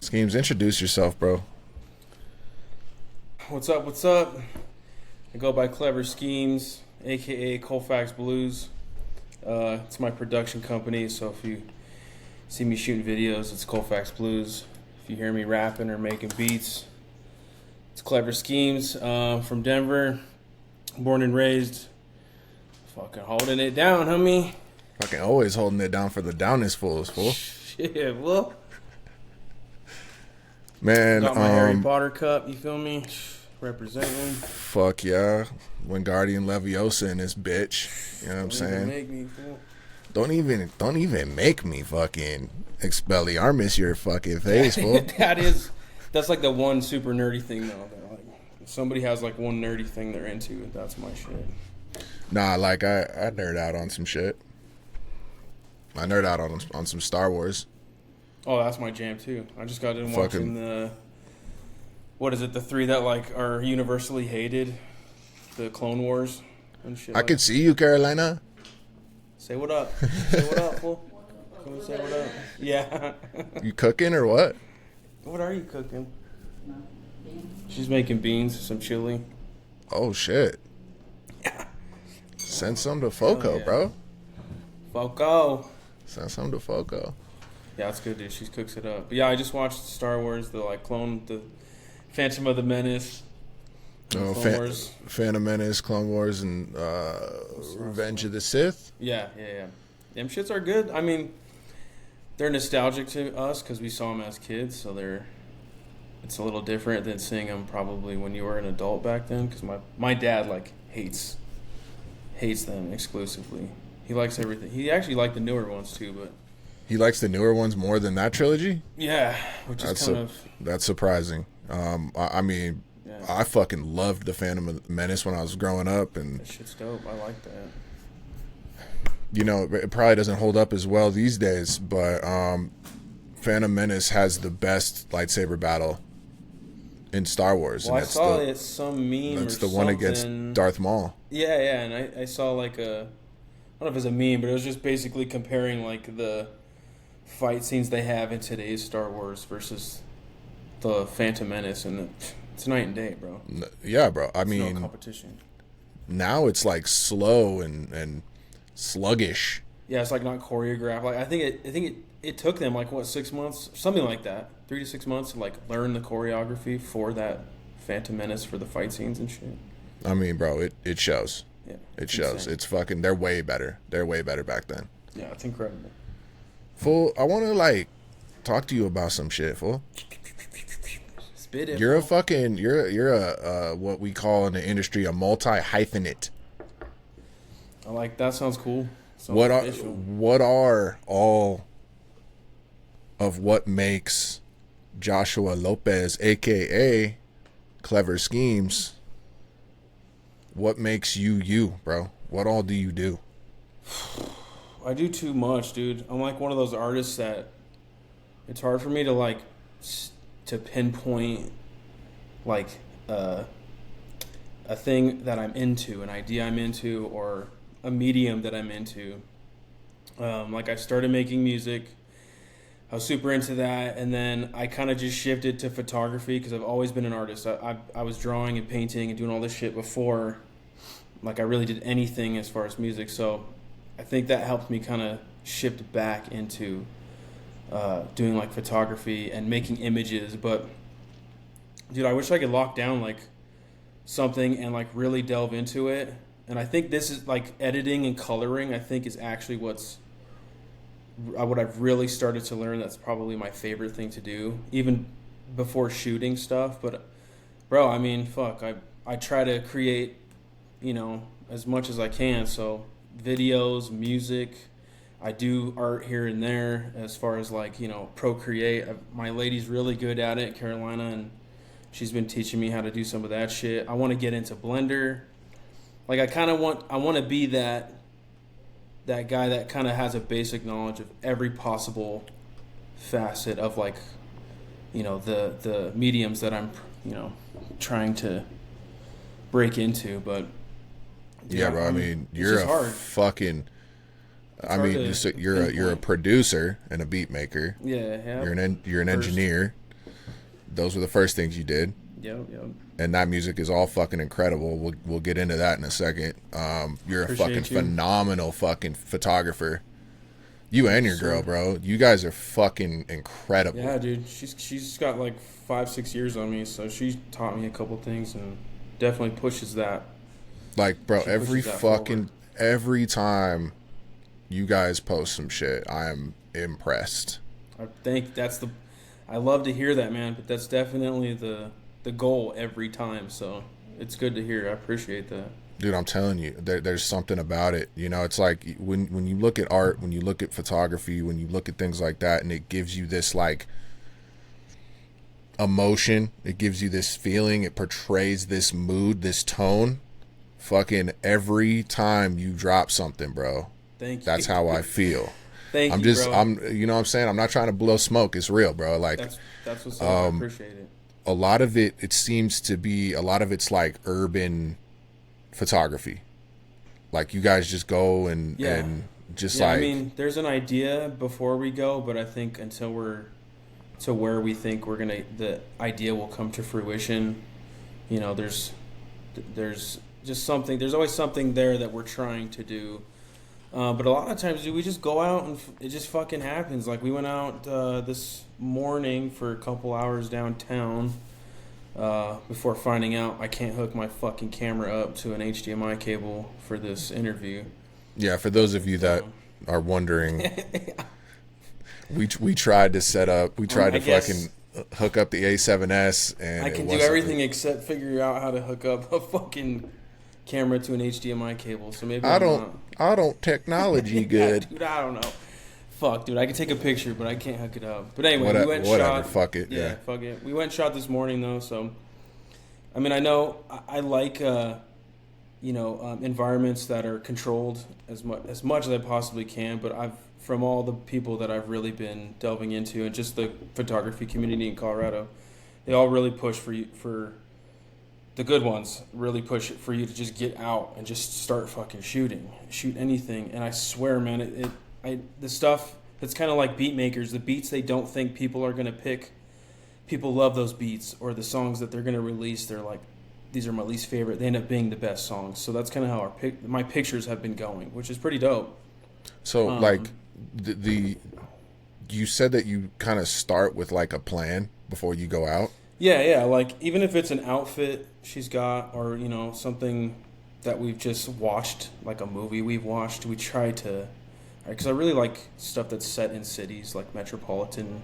Schemes, introduce yourself, bro. What's up? What's up? I go by Klever Skemes, aka Colfax Blues. It's my production company, so if you see me shooting videos, it's Colfax Blues. If you hear me rapping or making beats, it's Klever Skemes. From Denver, born and raised. Fucking holding it down, homie. Fucking always holding it down for the downest fools, fool. Shit, well. Man, Got my Harry Potter cup, you feel me? Representing. Fuck yeah. Wingardium Leviosa in this bitch. You know what I'm saying? Make me, fool. Don't even make me fucking Expelliarmus your fucking face, fool. That's like the one super nerdy thing though. That like, if somebody has like one nerdy thing they're into, that's my shit. Nah, like I nerd out on some shit. I nerd out on some Star Wars. Oh, that's my jam too. I just got in watching the, what is it, the three that like are universally hated, the Clone Wars and shit. I could see you, Carolina. Say what up. Say what up, fool. Can we say what up? Yeah. You cooking or what? What are you cooking? She's making beans, some chili. Oh shit. Send some to Foco, yeah. bro. Foco. Send some to Foco. Yeah, it's good, dude. She cooks it up. But yeah, I just watched Star Wars, the Phantom of the Menace. Oh, Phantom Menace, Clone Wars, and Revenge of the Sith. Yeah. Them shits are good. I mean, they're nostalgic to us because we saw them as kids, so it's a little different than seeing them probably when you were an adult back then. Because my dad like hates them exclusively. He likes everything. He actually liked the newer ones too, but he likes the newer ones more than that trilogy. Yeah, which is that's surprising. I mean. Yeah. I fucking loved the Phantom Menace when I was growing up, and that shit's dope. I like that. You know, it probably doesn't hold up as well these days, but Phantom Menace has the best lightsaber battle in Star Wars. Well, and I saw it's some meme. That's the one against Darth Maul. Yeah, and I saw like I don't know if it's a meme, but it was just basically comparing like the fight scenes they have in today's Star Wars versus the Phantom Menace, and it's night and day, bro. Yeah, bro. I mean, no competition. Now it's like slow and sluggish. Yeah, it's like not choreographed. Like I think it took them like what 6 months, something like that, 3 to 6 months to like learn the choreography for that Phantom Menace for the fight scenes and shit. I mean, bro, it shows. Yeah, it shows. Insane. It's fucking. They're way better. They're way better back then. Yeah, it's incredible. Fool, I want to like talk to you about some shit, fool. You're a what we call in the industry a multi-hyphenate. I like that. Sounds cool. What are all of what makes Joshua Lopez, aka Klever Skemes? What makes you, bro? What all do you do? I do too much, dude. I'm like one of those artists that it's hard for me to like to pinpoint like a thing that I'm into, an idea I'm into, or a medium that I'm into. Like I started making music. I was super into that, and then I kind of just shifted to photography because I've always been an artist. I was drawing and painting and doing all this shit before like I really did anything as far as music. So I think that helped me kind of shift back into doing like photography and making images. But dude, I wish I could lock down like something and like really delve into it. And I think this is like editing and coloring, I think is actually what I've really started to learn. That's probably my favorite thing to do, even before shooting stuff. But bro, I mean, fuck, I try to create, you know, as much as I can. So videos, music, I do art here and there as far as like, you know, Procreate. My lady's really good at it, Carolina, and she's been teaching me how to do some of that shit. I want to get into Blender. Like I want to be that guy that kind of has a basic knowledge of every possible facet of like, you know, the mediums that I'm, you know, trying to break into. But yeah, bro. I mean, you're a fucking. I mean, you're a producer and a beat maker. Yeah. You're an engineer. Those were the first things you did. Yep. And that music is all fucking incredible. We'll get into that in a second. You're a fucking phenomenal fucking photographer. You and your girl, bro. You guys are fucking incredible. Yeah, dude. She's got like 5-6 years on me, so she taught me a couple things and definitely pushes that. Like, bro, every time you guys post some shit, I am impressed. I think I love to hear that, man, but that's definitely the goal every time, so it's good to hear. I appreciate that. Dude, I'm telling you, there's something about it. You know, it's like when you look at art, when you look at photography, when you look at things like that, and it gives you this like emotion, it gives you this feeling, it portrays this mood, this tone. Fucking every time you drop something, bro. That's how I feel. Bro. You know what I'm saying? I'm not trying to blow smoke. It's real, bro. Like that's what's up. I appreciate it. A lot of it seems to be, a lot of it's like urban photography. Like you guys just go and just like. I mean, there's an idea before we go, but I think until we're to where we think the idea will come to fruition, you know, there's just something. There's always something there that we're trying to do. But a lot of times, dude, we just go out and it just fucking happens. Like we went out this morning for a couple hours downtown before finding out I can't hook my fucking camera up to an HDMI cable for this interview. Yeah, for those of you that are wondering, we tried to set up. We tried to fucking hook up the A7S, and I can do everything except figure out how to hook up a fucking camera to an HDMI cable. So maybe I don't technology good. Dude, I don't know. Fuck, dude, I can take a picture, but I can't hook it up. But anyway, we went whatever. Shot. Fuck it. Yeah, fuck it. We went and shot this morning though. So, I mean, I know I like environments that are controlled as much as I possibly can. But from all the people that I've really been delving into, and just the photography community in Colorado, they all really push for the good ones really push it for you to just get out and just start fucking shoot anything. And I swear, man, the stuff that's kind of like beat makers, the beats they don't think people are going to pick, people love those beats, or the songs that they're going to release, they're like, these are my least favorite, they end up being the best songs. So that's kind of how my pictures have been going, which is pretty dope. So like you said that you kind of start with like a plan before you go out. Yeah, like even if it's an outfit she's got, or you know, something that we've just watched, like a movie we've watched, we try to, because I really like stuff that's set in cities, like metropolitan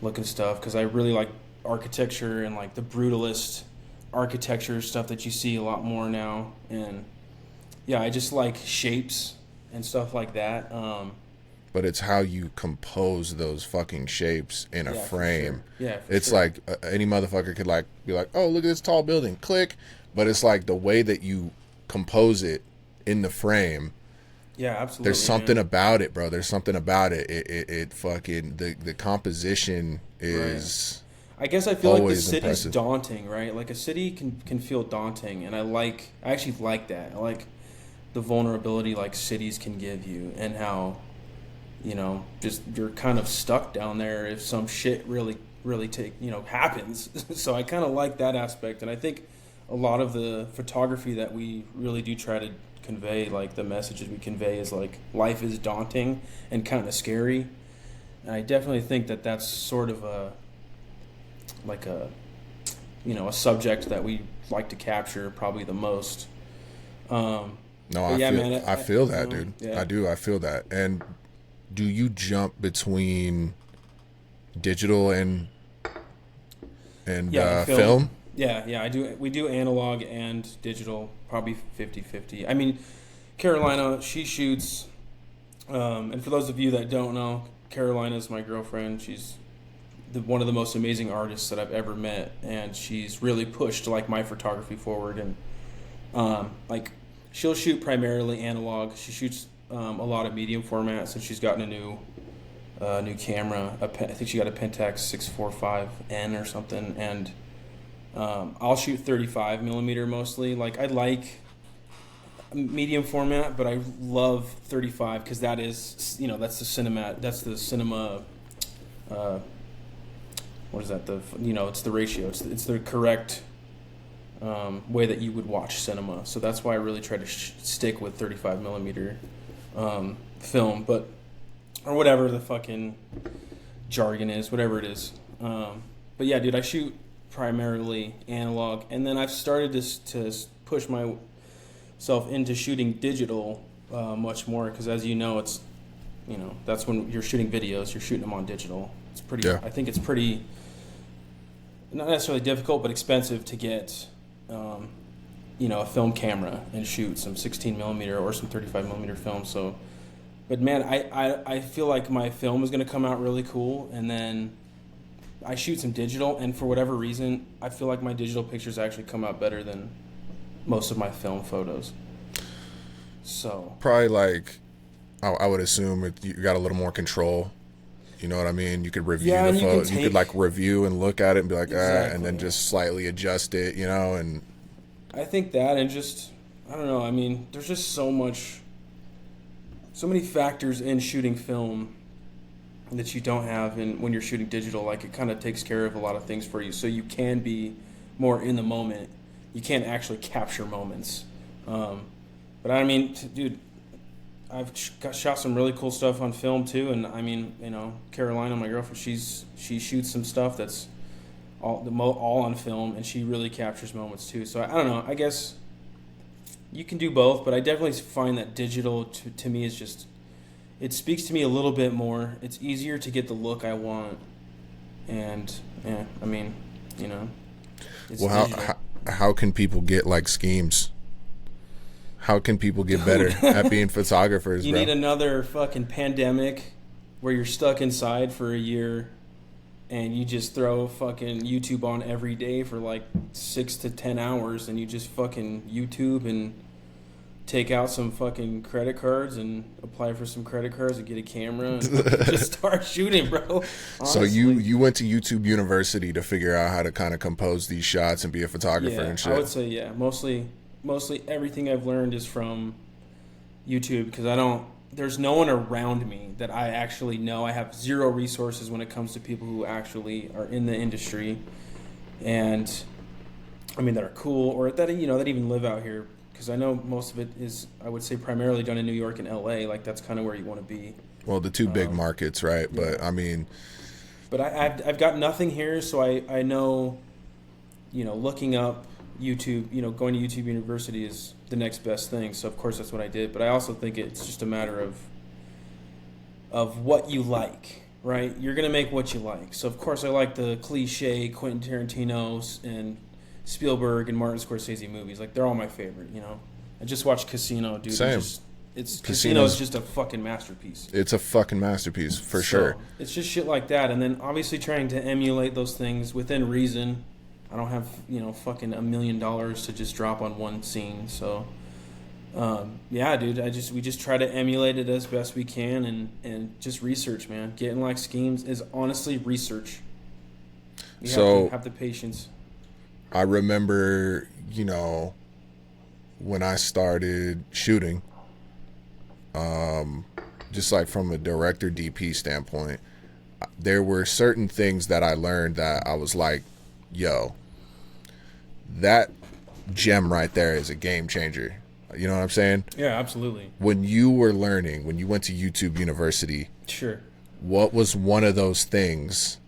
looking stuff, because I really like architecture and like the brutalist architecture stuff that you see a lot more now. And yeah, I just like shapes and stuff like that. But it's how you compose those fucking shapes in a frame. For sure. Yeah, it's sure. Like any motherfucker could like be like, oh, look at this tall building, click. But it's like the way that you compose it in the frame. Yeah, absolutely. There's something about it, bro. There's something about it. It fucking the composition is. Right. I guess I feel like the city's impressive. Daunting, right? Like a city can feel daunting, and I actually like that. I like the vulnerability like cities can give you, and how, you know, just you're kind of stuck down there if some shit really happens. So I kind of like that aspect, and I think a lot of the photography that we really do try to convey, like the messages we convey, is like life is daunting and kind of scary. And I definitely think that that's sort of a subject that we like to capture probably the most. I feel that, dude. Yeah. I do. I feel that. And do you jump between digital and film? Yeah, I do. We do analog and digital, probably 50-50. I mean, Carolina, she shoots, and for those of you that don't know, Carolina's my girlfriend. She's one of the most amazing artists that I've ever met, and she's really pushed like my photography forward. And like she'll shoot primarily analog. She shoots a lot of medium formats, and she's gotten a new camera. I think she got a Pentax 645N or something, and I'll shoot 35 millimeter mostly. Like I like medium format, but I love 35 because that is, you know, that's the cinema what is that? It's the ratio. It's the correct way that you would watch cinema. So that's why I really try to stick with 35 millimeter film, or whatever the fucking jargon is, whatever it is. But yeah, dude, I shoot primarily analog, and then I've started to push myself into shooting digital much more, because as you know, it's, that's when you're shooting videos, you're shooting them on digital. It's pretty, I think it's pretty, not necessarily difficult, but expensive to get, a film camera and shoot some 16 millimeter or some 35 millimeter film. So, but man, I feel like my film is going to come out really cool, and then I shoot some digital, and for whatever reason, I feel like my digital pictures actually come out better than most of my film photos. So probably like, I would assume you got a little more control. You know what I mean? You could review the photo. You could like review and look at it and be like, exactly. And then just slightly adjust it, and I think that, and just, I don't know. I mean, there's just so many factors in shooting film that you don't have when you're shooting digital. Like, it kind of takes care of a lot of things for you, so you can be more in the moment. You can't actually capture moments. But I mean, dude, I've shot some really cool stuff on film too, and I mean, Carolina, my girlfriend, she shoots some stuff that's all on film, and she really captures moments too. So I don't know. I guess you can do both, but I definitely find that digital to me is just, it speaks to me a little bit more. It's easier to get the look I want, and yeah, I mean, it's well, how can people get like Skemes? How can people get better at being photographers, You bro? need another fucking pandemic where you're stuck inside for a year and you just throw fucking YouTube on every day for like 6 to 10 hours, and you just fucking YouTube and take out some fucking credit cards and apply for some credit cards and get a camera and just start shooting, bro. Honestly. So you went to YouTube University to figure out how to kind of compose these shots and be a photographer and shit? I would say, yeah. Mostly everything I've learned is from YouTube, because there's no one around me that I actually know. I have zero resources when it comes to people who actually are in the industry, and I mean, that are cool, or that that even live out here, because I know most of it is, I would say, primarily done in New York and LA. Like, that's kind of where you want to be. Well, the two big markets, right? Yeah. But I mean, but I've got nothing here, so I know, looking up YouTube, going to YouTube University is the next best thing. So of course that's what I did. But I also think it's just a matter of what you like, right? You're gonna make what you like. So of course I like the cliche Quentin Tarantino's and Spielberg and Martin Scorsese movies. Like, they're all my favorite. I just watched Casino, dude. Same. Casino is just a fucking masterpiece. It's a fucking masterpiece for sure. It's just shit like that, and then obviously trying to emulate those things within reason. I don't have, fucking $1 million to just drop on one scene. So, yeah, dude, we just try to emulate it as best we can, and just research, man. Getting like Skemes is honestly research. You have to have the patience. I remember, when I started shooting, just like from a director DP standpoint, there were certain things that I learned that I was like, yo, that gem right there is a game changer. You know what I'm saying? Yeah, absolutely. When you were learning, when you went to YouTube University, sure, what was one of those things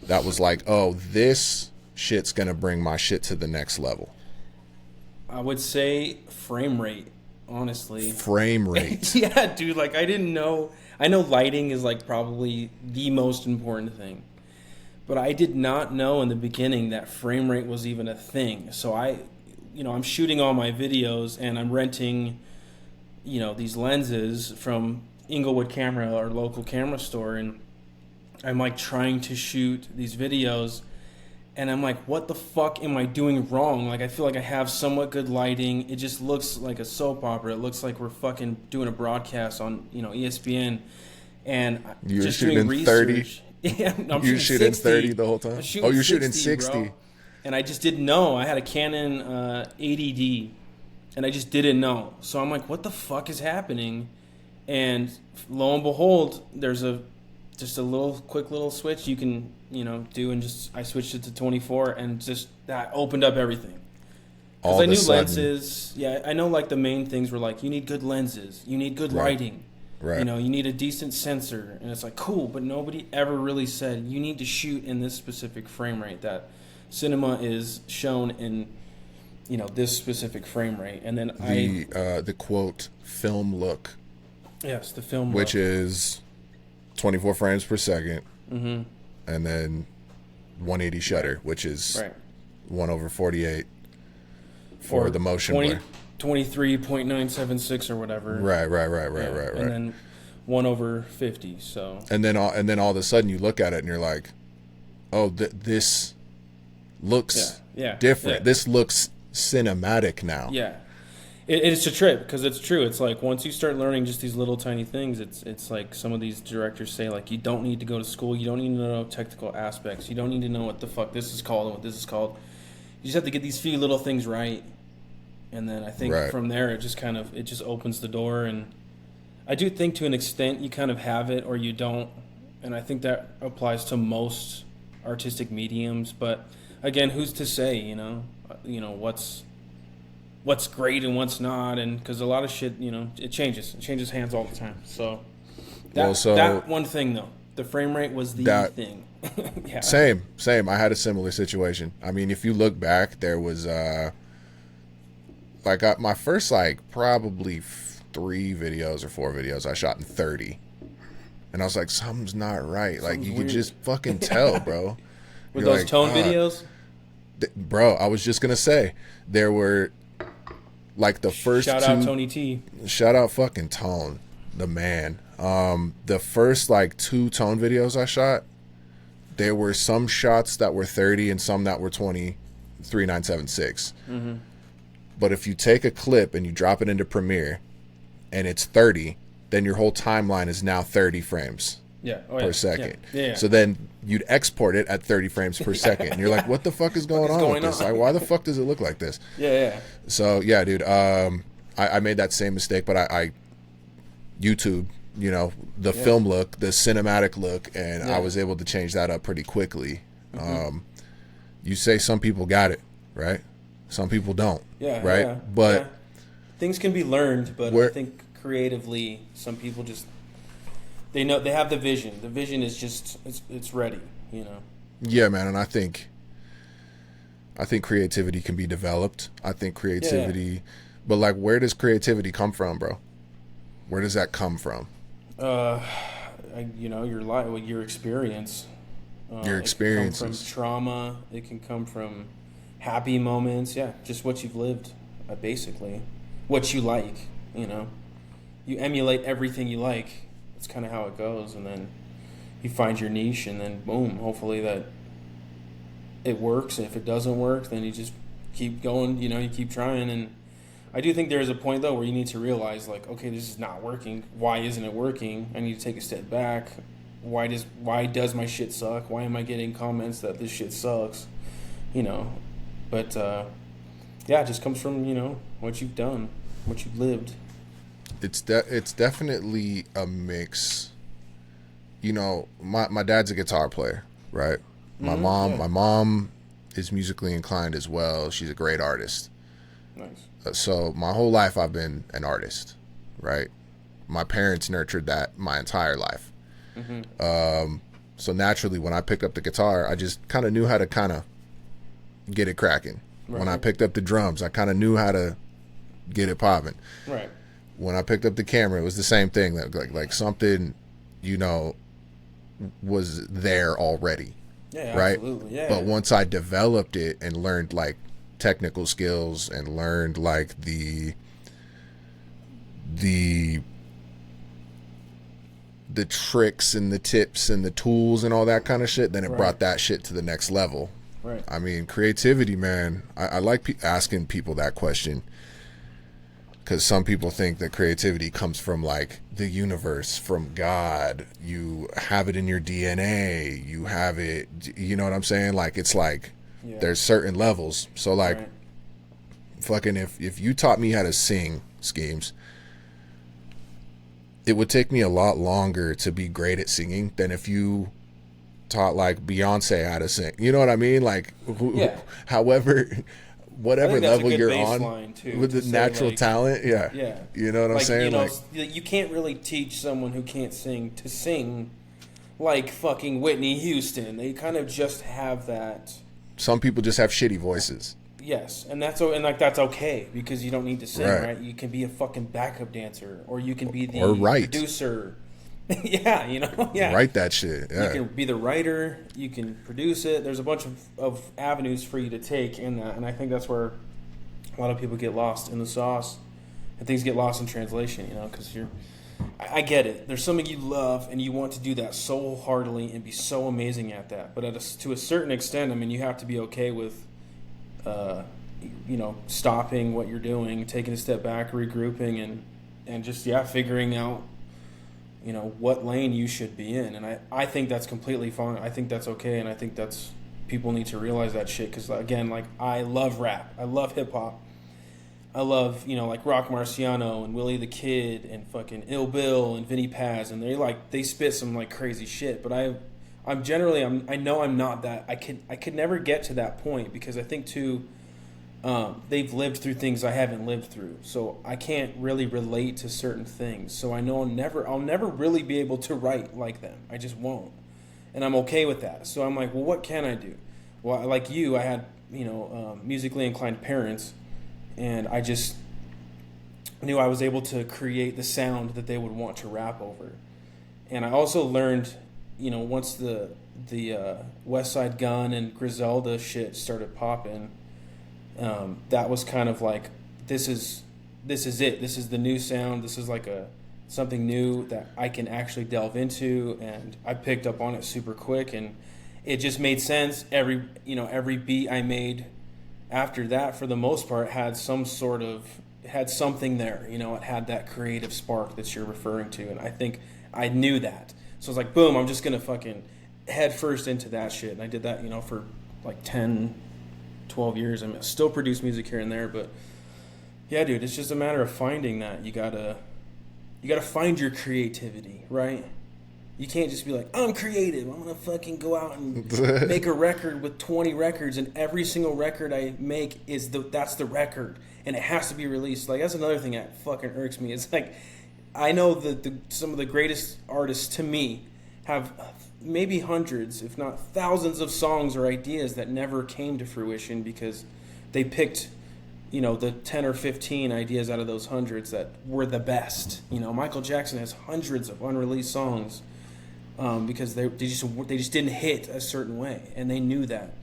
that was like, oh, this shit's gonna bring my shit to the next level? I would say frame rate, honestly. Frame rate. Yeah, dude, like, I didn't know. I know lighting is like probably the most important thing. But I did not know in the beginning that frame rate was even a thing. So I'm shooting all my videos, and I'm renting, these lenses from Inglewood Camera, our local camera store, and I'm like trying to shoot these videos, and I'm like, what the fuck am I doing wrong? Like, I feel like I have somewhat good lighting. It just looks like a soap opera. It looks like we're fucking doing a broadcast on, ESPN, and you're just shooting doing research. 30? Yeah, I'm you're shooting 60. 30 the whole time? Oh, you're shooting 60. Bro. And I just didn't know. I had a Canon 80D, and I just didn't know. So I'm like, what the fuck is happening? And lo and behold, there's just a quick little switch. You can do, and just I switched it to 24, and just that opened up everything. Because All I knew of a sudden, lenses. Yeah, I know like the main things were like you need good lenses, you need good lighting, right? you need a decent sensor, and it's like cool, but nobody ever really said you need to shoot in this specific frame rate. That cinema is shown in this specific frame rate, and then the quote film look. Yes, the film which look. is 24 frames per second, mm-hmm. and then 180 shutter, which is 1/48 for the motion blur. 23.976 or whatever. Right. And then 1/50. So. And then all of a sudden you look at it and you're like, oh, this looks different. Yeah. This looks cinematic now. Yeah. It's a trip because it's true. It's like once you start learning just these little tiny things, it's like some of these directors say, like, you don't need to go to school. You don't need to know technical aspects. You don't need to know what the fuck this is called and what this is called. You just have to get these few little things right. And then I think from there it just opens the door. And I do think to an extent you kind of have it or you don't. And I think that applies to most artistic mediums. But again, who's to say, what's great and what's not, and because a lot of shit, it changes hands all the time. So that one thing though, the frame rate was the thing. Yeah. Same. I had a similar situation. I mean, if you look back, there was my first probably 3 videos or 4 videos I shot in 30, and I was like, something's not right. Like you could just fucking tell, bro. Were those tone videos? Bro, I was just gonna say there were. Like the first shout out Tony T. Shout out fucking Tone, the man. The first 2 tone videos I shot, there were some shots that were 30 and some that were 23.976. Mm-hmm. But if you take a clip and you drop it into Premiere and it's 30, then your whole timeline is now 30 frames per second. Yeah. So then you'd export it at 30 frames per second. And you're like, what the fuck is going on with this? Like, why the fuck does it look like this? Yeah. So, yeah, dude, I made that same mistake, but I YouTube, the film look, the cinematic look, and I was able to change that up pretty quickly. Mm-hmm. You say some people got it, right? Some people don't, right? Yeah, but things can be learned, but I think creatively, some people just... They know they have the vision. The vision is just it's ready, Yeah, man, and I think creativity can be developed. I think creativity, but where does creativity come from, bro? Where does that come from? Your life, your experience. Your experiences. It can come from trauma. It can come from happy moments. Yeah, just what you've lived, basically, what you like. You emulate everything you like. It's kind of how it goes, and then you find your niche, and then boom, hopefully that it works. If it doesn't work, then you just keep going, you keep trying. And I do think there is a point though where you need to realize, okay, this is not working. Why isn't it working? I need to take a step back. Why does my shit suck? Why am I getting comments that this shit sucks? But it just comes from what you've done, what you've lived. It's definitely a mix. My dad's a guitar player, right? My mom is musically inclined as well. She's a great artist. Nice. So my whole life I've been an artist, right? My parents nurtured that my entire life. Mm-hmm. So naturally, when I picked up the guitar, I just kind of knew how to kind of get it cracking. Right. When I picked up the drums, I kind of knew how to get it popping. Right. When I picked up the camera, it was the same thing. Like something, was there already. Yeah, right? Absolutely. Yeah. But once I developed it and learned technical skills and learned the tricks and the tips and the tools and all that kind of shit, then it brought that shit to the next level. Right. I mean, creativity, man. I like asking people that question. Because some people think that creativity comes from the universe, from God. You have it in your DNA. You have it, you know what I'm saying? There's certain levels. So fucking if you taught me how to sing, Skemes, it would take me a lot longer to be great at singing than if you taught like Beyonce how to sing. You know what I mean? Like, however, whatever level you're on too, with the natural like, talent. Yeah. You know what I'm saying? You know, like, you can't really teach someone who can't sing to sing like fucking Whitney Houston. They kind of just have that. Some people just have shitty voices. Yes, and that's okay because you don't need to sing, right? You can be a fucking backup dancer, or you can be the producer. Yeah, you know, write that shit. Yeah. You can be the writer. You can produce it. There's a bunch of avenues for you to take in that, and I think that's where a lot of people get lost in the sauce, and things get lost in translation. You know, because I get it. There's something you love, and you want to do that so wholeheartedly and be so amazing at that. But to a certain extent, I mean, you have to be okay with, you know, stopping what you're doing, taking a step back, regrouping, and just figuring out, you know, what lane you should be in. And I think that's completely fine. I think that's okay, and I think that's people need to realize that shit. Because again, like, I love rap, I love hip hop. I love, you know, like Rock Marciano and Willie the Kid and fucking Ill Bill and Vinny Paz, and they spit some like crazy shit. But I know I'm not that. I could never get to that point because I think too, they've lived through things I haven't lived through, so I can't really relate to certain things. So I know I'll never really be able to write like them. I just won't, and I'm okay with that. So I'm like, well, what can I do? Well, like you, I had, you know, musically inclined parents. And I just knew I was able to create the sound that they would want to rap over. And I also learned, you know, once the West Side Gun and Griselda shit started popping, that was kind of like, this is it. This is the new sound. This is like something new that I can actually delve into. And I picked up on it super quick, and it just made sense. Every beat I made after that, for the most part, had something there. You know, it had that creative spark that you're referring to, and I think I knew that. So I was like, boom, I'm just gonna fucking head first into that shit. And I did that, you know, for like 10, 12 years. I mean, I still produce music here and there, but yeah, dude, it's just a matter of finding that. You gotta find your creativity, right? You can't just be like, I'm creative, I'm going to fucking go out and make a record with 20 records, and every single record I make that's the record, and it has to be released. Like, that's another thing that fucking irks me. It's like, I know that some of the greatest artists to me have maybe hundreds, if not thousands of songs or ideas that never came to fruition because they picked, you know, the 10 or 15 ideas out of those hundreds that were the best. You know, Michael Jackson has hundreds of unreleased songs. Because they just didn't hit a certain way, and they knew that,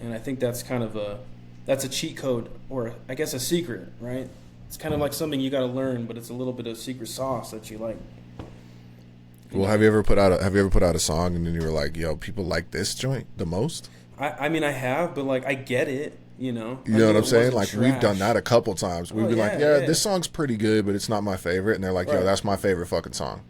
and I think that's kind of a cheat code, or I guess a secret, right? It's kind of like something you got to learn, but it's a little bit of secret sauce that you like. Well, have you ever put out a song and then you were like, yo, people like this joint the most? I mean, I have, but like, I get it, you know. You know what I'm saying? Like, we've done that a couple times. We've been like, this song's pretty good, but it's not my favorite, and they're like, yo, that's my favorite fucking song.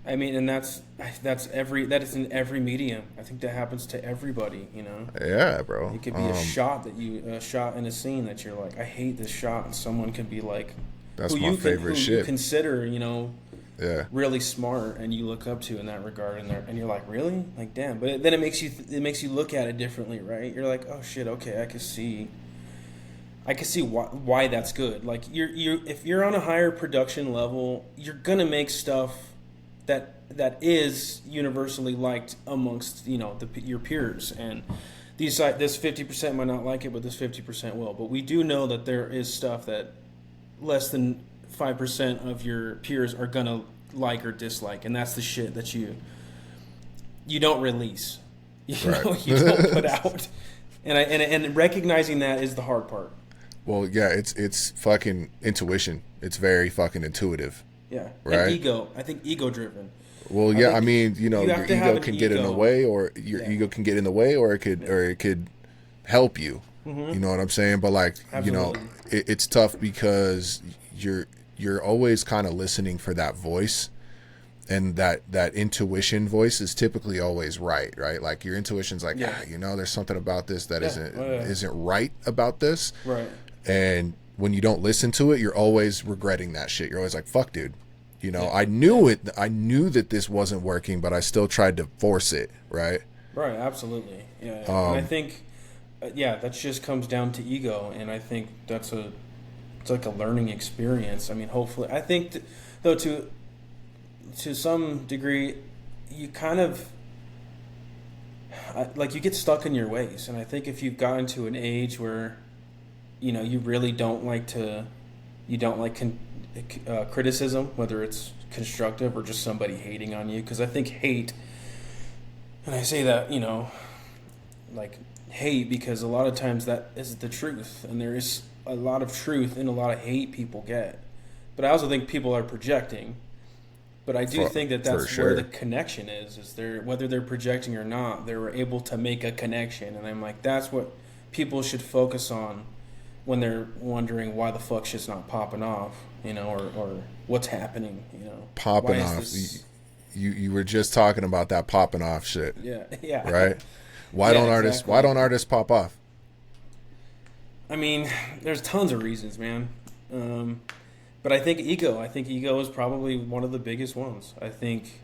I mean, and that is in every medium. I think that happens to everybody, you know. Yeah, bro. It could be a shot in a scene that you're like, I hate this shot, and someone could be like, that's my favorite shit. You consider, you know, really smart, and you look up to in that regard, and you're like, really, like, damn. But then it makes you look at it differently, right? You're like, oh shit, okay, I can see why that's good. Like, if you're on a higher production level, you're gonna make stuff that is universally liked amongst, you know, your peers, and this 50% might not like it, but this 50% will. But we do know that there is stuff that less than 5% of your peers are gonna like or dislike, and that's the shit that you don't release, you know, you don't put out, and recognizing that is the hard part. Well, yeah, it's fucking intuition. It's very fucking intuitive. Yeah, right. And ego. I think ego driven. Well, yeah, I mean, you know, your ego can get in the way, or ego can get in the way, or it could help you. Mm-hmm. You know what I'm saying? But like, absolutely. You know, it's tough because you're always kind of listening for that voice, and that intuition voice is typically always right? Like, your intuition's like, you know, there's something about this that isn't right about this, right? And when you don't listen to it, you're always regretting that shit. You're always like, fuck, dude. You know, I knew that this wasn't working, but I still tried to force it, right? Right, absolutely. Yeah, and I think, that just comes down to ego, and I think it's like a learning experience. I mean, hopefully, I think, though, to some degree, you kind of, like, you get stuck in your ways, and I think if you've gotten to an age where, you really don't like criticism, whether it's constructive or just somebody hating on you, because I think hate. And I say that, like hate, because a lot of times that is the truth. And there is a lot of truth in a lot of hate people get. But I also think people are projecting. But I do think that's sure. where the connection is whether they're projecting or not, they were able to make a connection. And I'm like, that's what people should focus on when they're wondering why the fuck shit's not popping off, or what's happening, Popping off. You were just talking about that popping off shit. Yeah. Right? Why don't artists pop off? I mean, there's tons of reasons, man. But I think ego is probably one of the biggest ones. I think,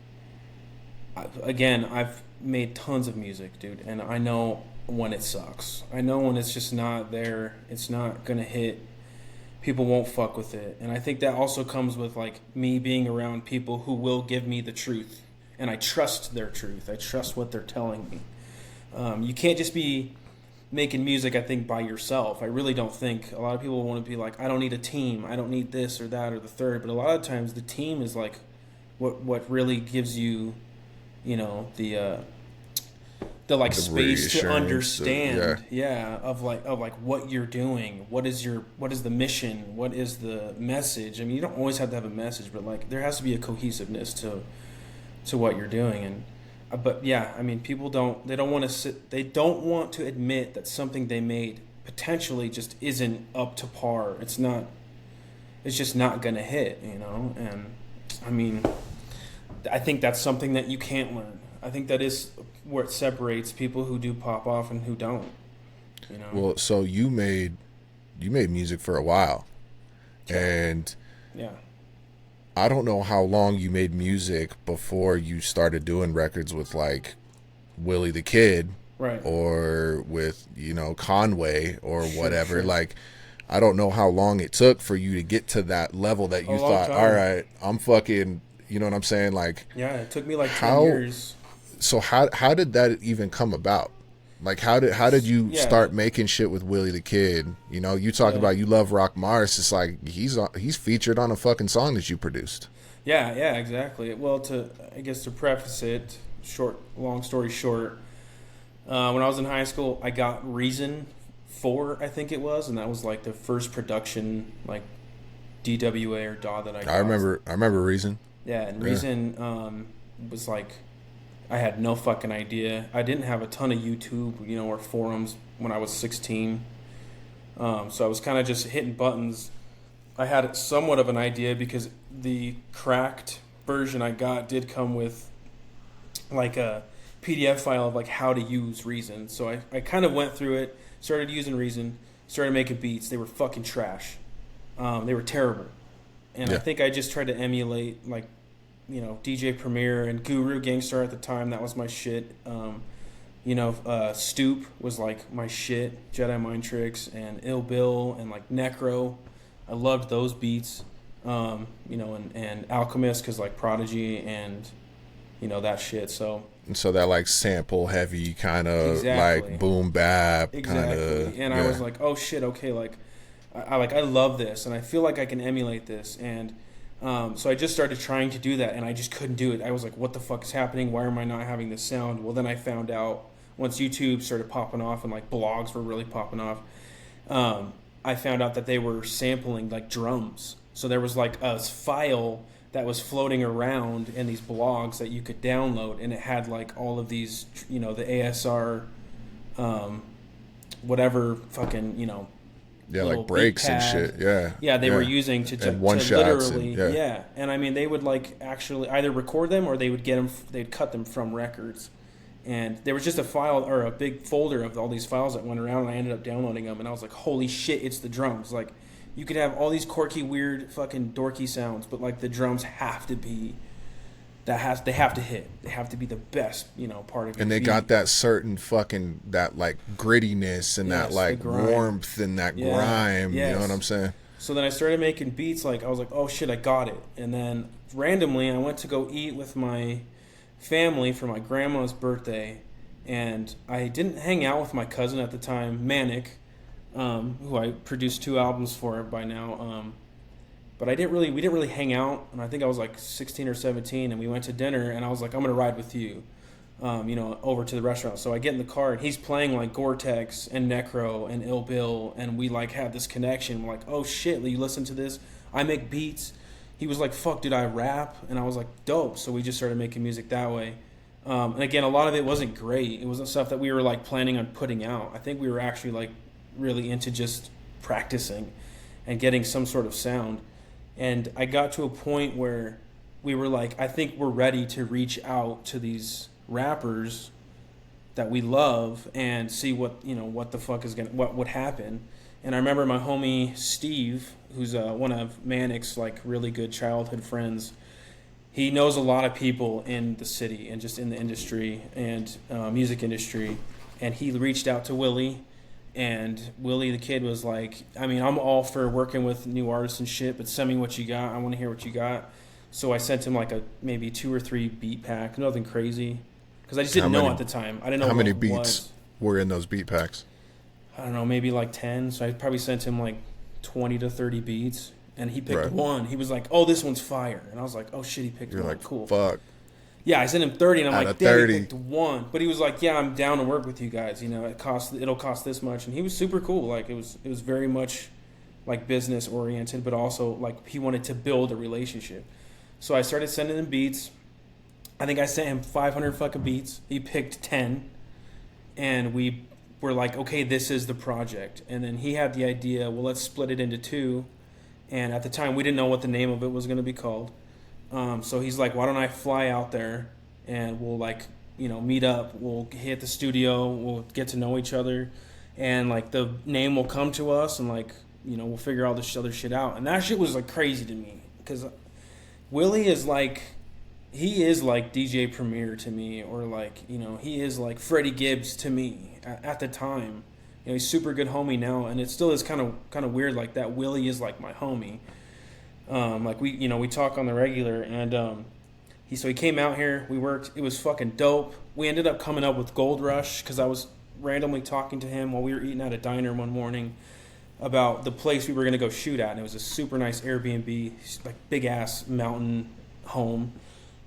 again, I've made tons of music, dude, and I know when it sucks. I know when it's just not there, it's not gonna hit. People won't fuck with it. And I think that also comes with, like, me being around people who will give me the truth. And I trust their truth. I trust what they're telling me. You can't just be making music, I think, by yourself. I really don't think. A lot of people want to be like, I don't need a team. I don't need this or that or the third. But a lot of times the team is, like, what really gives you, the like the space to understand, of what you're doing, what is the mission, what is the message. I mean, you don't always have to have a message, but, like, there has to be a cohesiveness to what you're doing. And but yeah, I mean, people don't want to admit that something they made potentially just isn't up to par. It's just not gonna hit, and I mean, I think that's something that you can't learn. I think that is where it separates people who do pop off and who don't. Well, so you made music for a while, and I don't know how long you made music before you started doing records with, like, Willie the Kid, right, or with Conway or whatever. Sure. Like, I don't know how long it took for you to get to that level that you thought, all right, I'm fucking. You know what I'm saying? Like, yeah, it took me like 10 years. So how did that even come about? Like, how did you start making shit with Willie the Kid? You talk about you love Rock Mars. It's like he's featured on a fucking song that you produced. Yeah, exactly. Well, to preface it, long story short, when I was in high school, I got Reason 4, I think it was, and that was, like, the first production, like, DWA or DAW that I got. I remember Reason. Yeah, and Reason was like, I had no fucking idea. I didn't have a ton of YouTube, or forums when I was 16. So I was kind of just hitting buttons. I had somewhat of an idea because the cracked version I got did come with, like, a PDF file of, like, how to use Reason. So I kind of went through it, started using Reason, started making beats. They were fucking trash. They were terrible. And I think I just tried to emulate, like, DJ Premier and Guru Gangstar at the time. That was my shit. Stoop was, like, my shit. Jedi Mind Tricks and Ill Bill and, like, Necro. I loved those beats. And Alchemist, because, like, Prodigy and, that shit. So that, like, sample heavy kind of, like, boom bap kind of. And I was like, oh shit, okay, like, I love this and I feel like I can emulate this. And so I just started trying to do that, and I just couldn't do it. I was like, what the fuck is happening? Why am I not having this sound? Well, then I found out, once YouTube started popping off and, like, blogs were really popping off, I found out that they were sampling, like, drums. So there was, like, a file that was floating around in these blogs that you could download, and it had, like, all of these, the ASR, whatever fucking, like breaks and shit. They were using to literally, and I mean, they would, like, actually either record them or they would they'd cut them from records. And there was just a file or a big folder of all these files that went around, and I ended up downloading them, and I was like, holy shit, it's the drums. Like, you could have all these quirky, weird, fucking dorky sounds, but, like, the drums have to be they have to hit. They have to be the best, part of your And they beat. got that certain fucking, that like grittiness and that like warmth and that grime. Yes. You know what I'm saying? So then I started making beats. Like, I was like, oh shit, I got it. And then randomly I went to go eat with my family for my grandma's birthday. And I didn't hang out with my cousin at the time, Manic, who I produced 2 albums for by now. But we didn't really hang out, and I think I was like 16 or 17, and we went to dinner, and I was like, I'm gonna ride with you, over to the restaurant. So I get in the car, and he's playing like Gore-Tex and Necro and Ill Bill, and we like have this connection. We're like, oh shit, you listen to this? I make beats. He was like, fuck, dude, I rap, and I was like, dope. So we just started making music that way. And again, a lot of it wasn't great. It wasn't stuff that we were like planning on putting out. I think we were actually like really into just practicing and getting some sort of sound. And I got to a point where we were like, I think we're ready to reach out to these rappers that we love and see what the fuck what would happen. And I remember my homie Steve, who's one of Manic's like really good childhood friends. He knows a lot of people in the city and just in the industry and music industry. And he reached out to Willie. And Willie, the kid, was like, I mean, I'm all for working with new artists and shit, but send me what you got. I want to hear what you got. So I sent him like maybe 2 or 3 beat pack, nothing crazy, because I just didn't know at the time. I didn't know how many beats were in those beat packs. I don't know, maybe like 10. So I probably sent him like 20 to 30 beats, and he picked one. He was like, "Oh, this one's fire," and I was like, "Oh shit, he picked one." You're like, cool. Fuck. Yeah, I sent him 30, and I'm like, damn, 30. he picked one. But he was like, yeah, I'm down to work with you guys. It'll cost this much. And he was super cool. Like, it was very much like business oriented, but also like he wanted to build a relationship. So I started sending him beats. I think I sent him 500 fucking beats. He picked 10, and we were like, okay, this is the project. And then he had the idea, well, let's split it into 2. And at the time, we didn't know what the name of it was going to be called. So he's like, why don't I fly out there and we'll like, meet up. We'll hit the studio. We'll get to know each other, and like the name will come to us, and like, we'll figure all this other shit out. And that shit was like crazy to me, because Willie is like, he is like DJ Premier to me, or like, he is like Freddie Gibbs to me at the time. He's super good homie now, and it still is kind of weird like that. Willie is like my homie. Like we talk on the regular, and he came out here, we worked, it was fucking dope. We ended up coming up with Gold Rush, because I was randomly talking to him while we were eating at a diner one morning about the place we were going to go shoot at, and it was a super nice Airbnb, like big ass mountain home.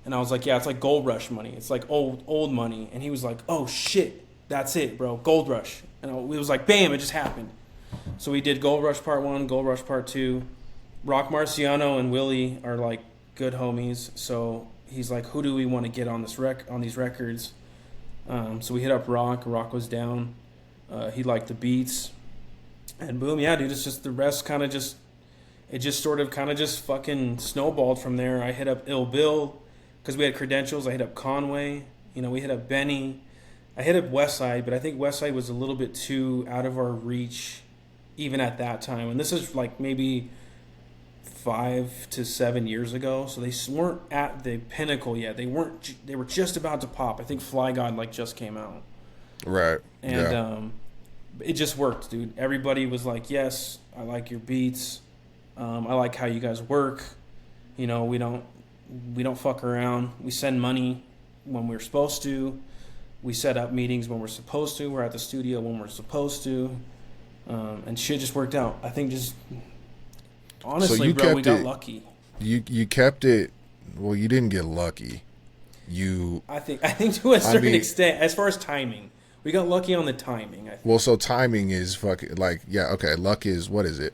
And I was like, yeah, it's like Gold Rush money, it's like old money. And he was like, oh shit, that's it, bro, Gold Rush. And it was like, bam, it just happened. So we did Gold Rush Part 1, Gold Rush Part 2. Rock Marciano and Willie are like good homies, so he's like, who do we want to get on these records? So we hit up Rock. Rock was down. He liked the beats, and boom, yeah, dude. It's just the rest kind of just fucking snowballed from there. I hit up Ill Bill because we had credentials. I hit up Conway. We hit up Benny. I hit up Westside, but I think Westside was a little bit too out of our reach, even at that time. And this is like maybe 5 to 7 years ago, so they weren't at the pinnacle yet. They were just about to pop. I think Fly God like just came out, right? And it just worked, dude. Everybody was like, yes, I like your beats, I like how you guys work. We don't fuck around. We send money when we're supposed to. We set up meetings when we're supposed to. We're at the studio when we're supposed to, and shit just worked out. I think just honestly, so bro, we got lucky. You kept it. Well, you didn't get lucky. I think to a certain extent, as far as timing, we got lucky on the timing. I think. Well, so timing is fucking like, yeah, okay. Luck is, what is it?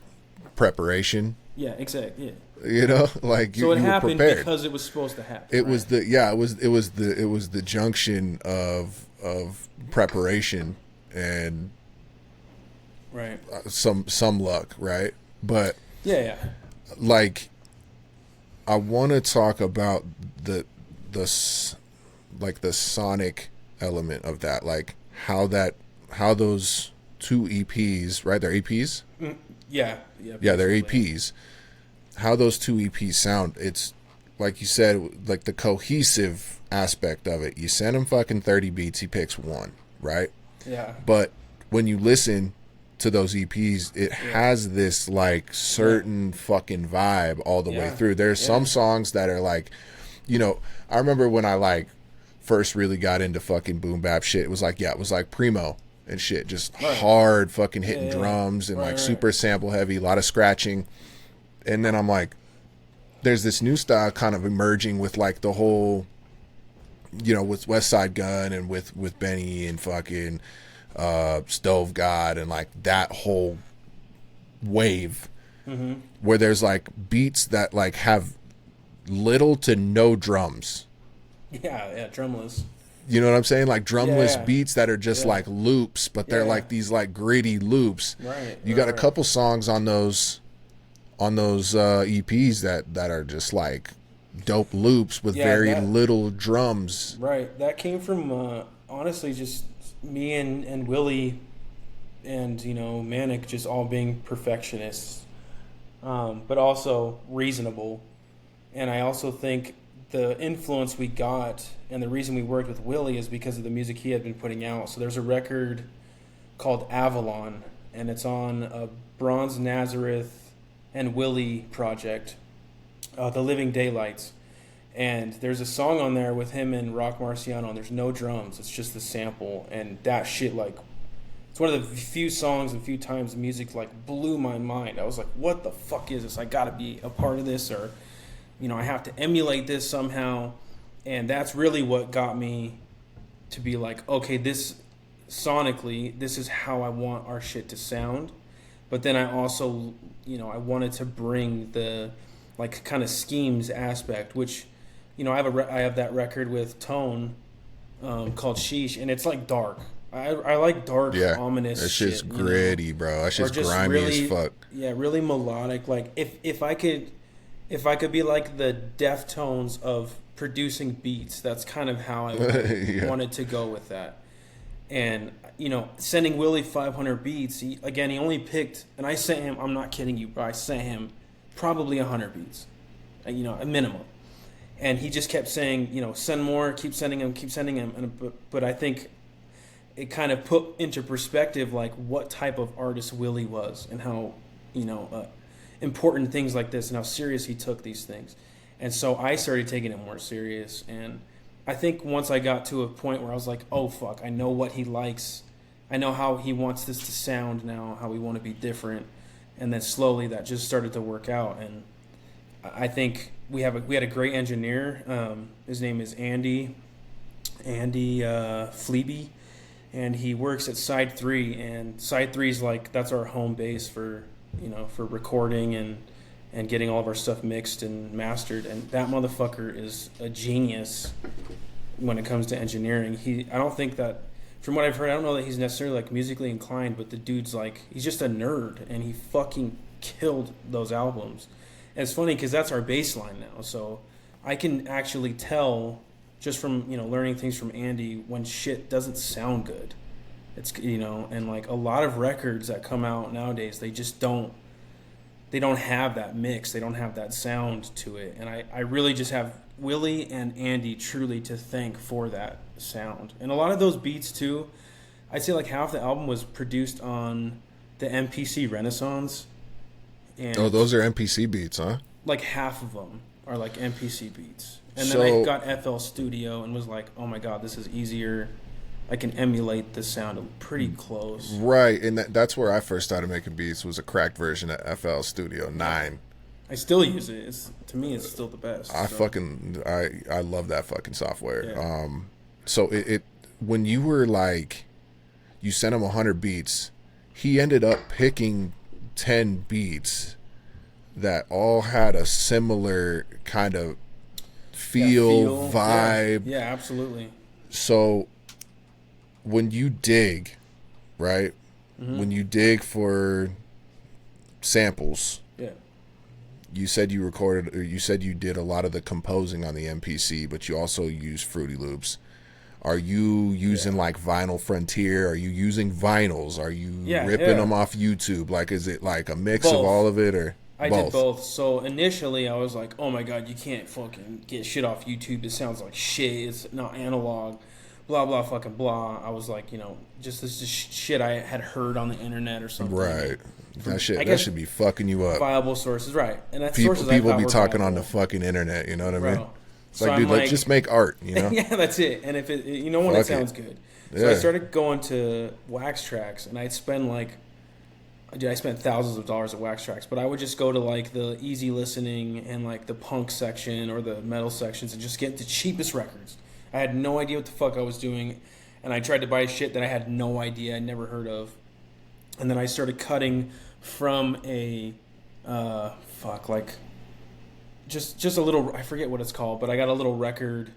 Preparation. Yeah, exactly. Yeah. Like so it happened prepared. because it was supposed to happen. It was the junction of preparation and right some luck, right? But yeah. Like, I want to talk about the sonic element of that, like how those 2 EPs, right? They're EPs. Yeah, they're EPs. How those 2 EPs sound. like you said, like the cohesive aspect of it. You send him fucking 30 beats, he picks one, right? Yeah. But when you listen to those EPs, it has this like certain fucking vibe all the way through. There's some songs that are like, you know, I remember when I like first really got into fucking boom bap shit, it was like Primo and shit, just hard fucking hitting drums and like super sample heavy, a lot of scratching. And then I'm like, there's this new style kind of emerging with like the whole, you know, with West Side Gun and with Benny and fucking Stove God and like that whole wave where there's like beats that like have little to no drums. Yeah, drumless. You know what I'm saying? Like drumless beats that are just like loops, but they're like these like gritty loops. Right. You got a couple songs on those EPs that are just like dope loops with very little drums. Right. That came from honestly just me and Willie and, you know, Manic just all being perfectionists, but also reasonable. And I also think the influence we got and the reason we worked with Willie is because of the music he had been putting out. So there's a record called Avalon, and it's on a Bronze Nazareth and Willie project, The Living Daylights. And there's a song on there with him and Rock Marciano, and there's no drums. It's just the sample. And that shit, like, it's one of the few songs and few times music, like, blew my mind. I was like, what the fuck is this? I gotta be a part of this, or, you know, I have to emulate this somehow. And that's really what got me to be like, okay, this, sonically, this is how I want our shit to sound. But then I also, you know, I wanted to bring the, like, kind of schemes aspect, which, you know, I have that record with Tone called Sheesh, and it's like dark. I like dark, ominous that shit. Shit's gritty, bro. That shit's just grimy really, as fuck. Yeah, really melodic. Like if I could be like the Deftones of producing beats, that's kind of how I wanted to go with that. And, you know, sending Willie 500 beats, he only picked, and I sent him, I'm not kidding you, but I sent him probably 100 beats, you know, a minimum. And he just kept saying, you know, send more, keep sending him. And, but I think it kind of put into perspective, like, what type of artist Willie was and how, you know, important things like this and how serious he took these things. And so I started taking it more serious. And I think once I got to a point where I was like, oh, fuck, I know what he likes. I know how he wants this to sound now, how we want to be different. And then slowly that just started to work out. And I think we had a great engineer. His name is Andy Fleeby. And he works at Side 3. And Side 3 is like, that's our home base for, you know, for recording and getting all of our stuff mixed and mastered. And that motherfucker is a genius when it comes to engineering. I don't think that, from what I've heard, I don't know that he's necessarily like musically inclined, but the dude's like, he's just a nerd, and he fucking killed those albums. And it's funny because that's our baseline now. So I can actually tell just from, you know, learning things from Andy when shit doesn't sound good. It's, you know, and like a lot of records that come out nowadays, they just don't have that mix. They don't have that sound to it. And I really just have Willie and Andy truly to thank for that sound. And a lot of those beats too, I'd say like half the album was produced on the MPC Renaissance. And those are MPC beats, huh? Like half of them are like MPC beats. And then I got FL Studio and was like, oh my God, this is easier. I can emulate the sound pretty close. Right, and that's where I first started making beats, was a cracked version of FL Studio 9. I still use it. To me, it's still the best. I love that fucking software. Yeah. So it when you were like, you sent him 100 beats, he ended up picking 10 beats that all had a similar kind of feel vibe. Yeah, absolutely. So when you dig, right? Mm-hmm. When you dig for samples, you said you recorded, or you said you did a lot of the composing on the MPC, but you also use Fruity Loops. Are you using like Vinyl Frontier? Are you using vinyls? Are you ripping them off YouTube? Like, is it like a mix of all of it, or? I did both. So initially I was like, oh my God, you can't fucking get shit off YouTube. It sounds like shit. It's not analog. Blah, blah, fucking blah. I was like, just this shit I had heard on the internet or something. Right. That should be fucking you up. Viable sources, right. And that's people sources be talking on the fucking internet, you know what I mean? It's like, dude, let's just make art, Yeah, that's it. And if it, when it sounds good. So I started going to Wax Tracks, and I'd spend I spent thousands of dollars at Wax Tracks, but I would just go to like the easy listening and like the punk section or the metal sections and just get the cheapest records. I had no idea what the fuck I was doing, and I tried to buy shit that I had no idea, I'd never heard of. And then I started cutting from a just a little, I forget what it's called, but I got a little record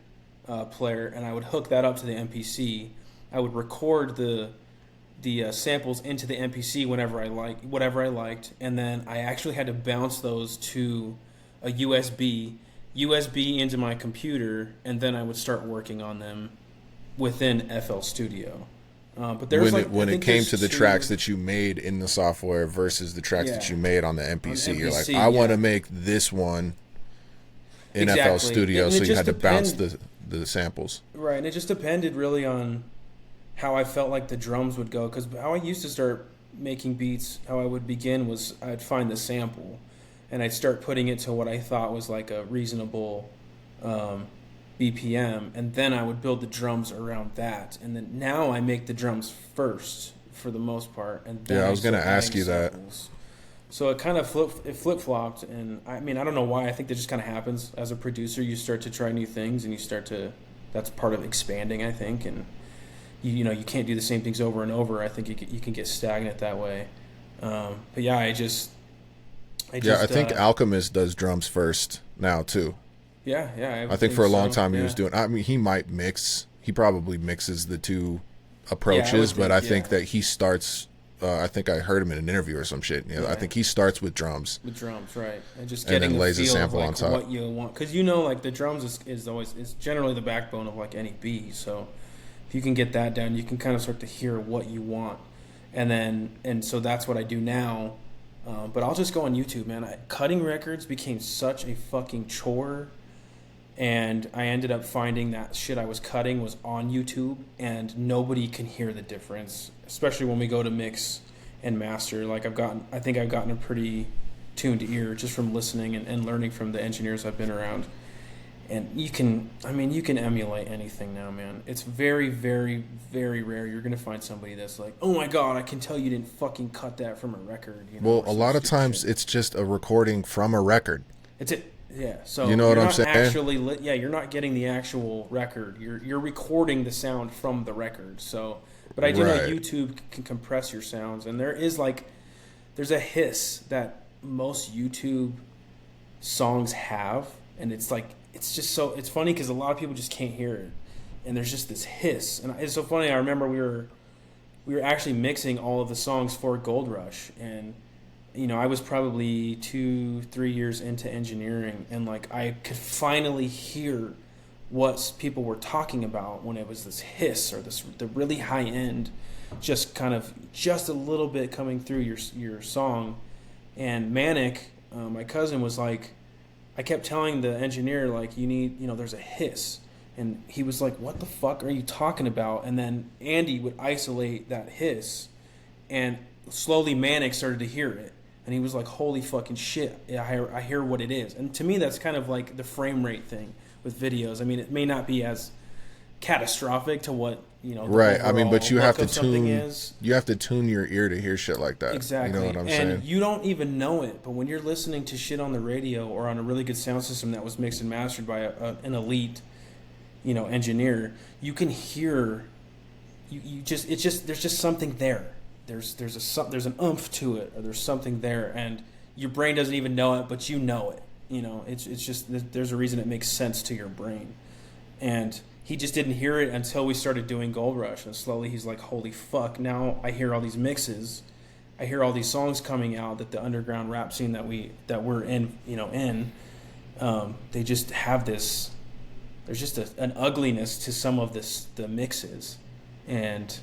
player, and I would hook that up to the MPC. I would record the samples into the MPC whatever I liked, and then I actually had to bounce those to a USB into my computer, and then I would start working on them within FL Studio. But there's when it came to the tracks that you made in the software versus the tracks that you made on the MPC, you're like, I want to make this one in FL Studio, so you had to bounce the samples. Right, and it just depended really on how I felt like the drums would go, because how I used to start making beats, how I would begin was I'd find the sample, and I'd start putting it to what I thought was like a reasonable BPM, and then I would build the drums around that. And then now I make the drums first for the most part. And then I was going to ask you samples. So it kind of flip-flopped, and I mean, I don't know why. I think that just kind of happens as a producer. You start to try new things, and that's part of expanding, I think, and you can't do the same things over and over. I think you can get stagnant that way. But yeah, I think Alchemist does drums first now too. Yeah. I think for a long time he was doing. I mean, he probably mixes the two approaches, but I think that he starts. I think I heard him in an interview or some shit. I think he starts with drums. With drums, right, and just getting and then lays a sample on top. What you want, because like the drums is generally the backbone of like any beat. So if you can get that down, you can kind of start to hear what you want, and so that's what I do now. But I'll just go on YouTube, man. Cutting records became such a fucking chore. And I ended up finding that shit I was cutting was on YouTube, and nobody can hear the difference, especially when we go to mix and master. Like I think I've gotten a pretty tuned ear just from listening and learning from the engineers I've been around. And you can emulate anything now, man. It's very, very, very rare you're gonna find somebody that's like, oh my God, I can tell you didn't fucking cut that from a record. Well, a lot of times it's just a recording from a record. It's it. Yeah, so you know what I'm saying? You're not getting the actual record. You're recording the sound from the record. So, but I do know YouTube can compress your sounds, and there's a hiss that most YouTube songs have, and it's funny because a lot of people just can't hear it, and there's just this hiss, and it's so funny. I remember we were actually mixing all of the songs for Gold Rush, and I was probably 2-3 years into engineering, and like I could finally hear what people were talking about when it was this hiss or the really high end, just a little bit coming through your song. And Manic, my cousin, was like, I kept telling the engineer like, you need, there's a hiss, and he was like, what the fuck are you talking about? And then Andy would isolate that hiss, and slowly Manic started to hear it. And he was like, holy fucking shit, I hear what it is. And to me, that's kind of like the frame rate thing with videos. I mean, it may not be as catastrophic to what, right. I mean, but you have to tune your ear to hear shit like that. Exactly. You know what I'm saying? And you don't even know it, but when you're listening to shit on the radio or on a really good sound system that was mixed and mastered by an elite, engineer, you can hear, there's just something there. There's an oomph to it, or there's something there, and your brain doesn't even know it, but you know it. It's just there's a reason it makes sense to your brain, and he just didn't hear it until we started doing Gold Rush, and slowly he's like, holy fuck! Now I hear all these mixes, I hear all these songs coming out that the underground rap scene that we're in, they just have this. There's just an ugliness to some of the mixes, and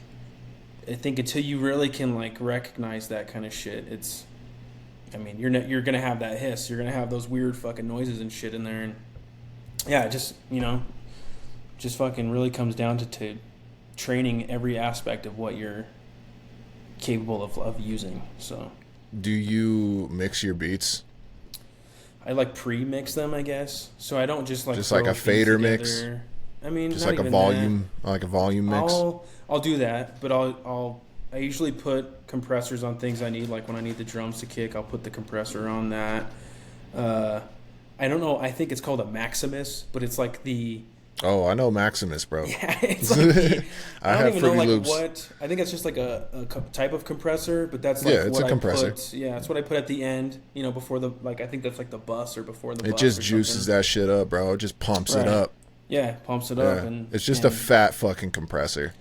I think until you really can like recognize that kind of shit, I mean, you're gonna have that hiss. You're gonna have those weird fucking noises and shit in there, and yeah, it just just fucking really comes down to training every aspect of what you're capable of using. So, do you mix your beats? I like pre-mix them, I guess. So I don't just like a fader mix. I mean, just like a volume, like a volume mix. I'll do that, but I usually put compressors on things I need. Like when I need the drums to kick, I'll put the compressor on that. I don't know. I think it's called a Maximus, but it's like the. Oh, I know Maximus, bro. Yeah, it's like I don't even know like loops. What. I think it's just like a type of compressor, but that's like it's a compressor. That's what I put at the end. Before the I think that's like the bus or before the. It bus just juices that shit up, bro. It just pumps it up. Yeah, pumps it up, and it's just a fat fucking compressor.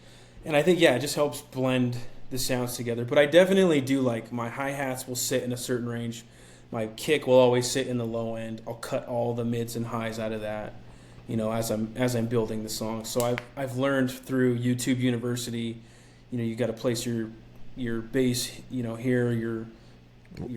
And I think it just helps blend the sounds together. But I definitely do like my hi-hats will sit in a certain range. My kick will always sit in the low end. I'll cut all the mids and highs out of that. As I'm building the song. So I've learned through YouTube University, you got to place your bass, here, your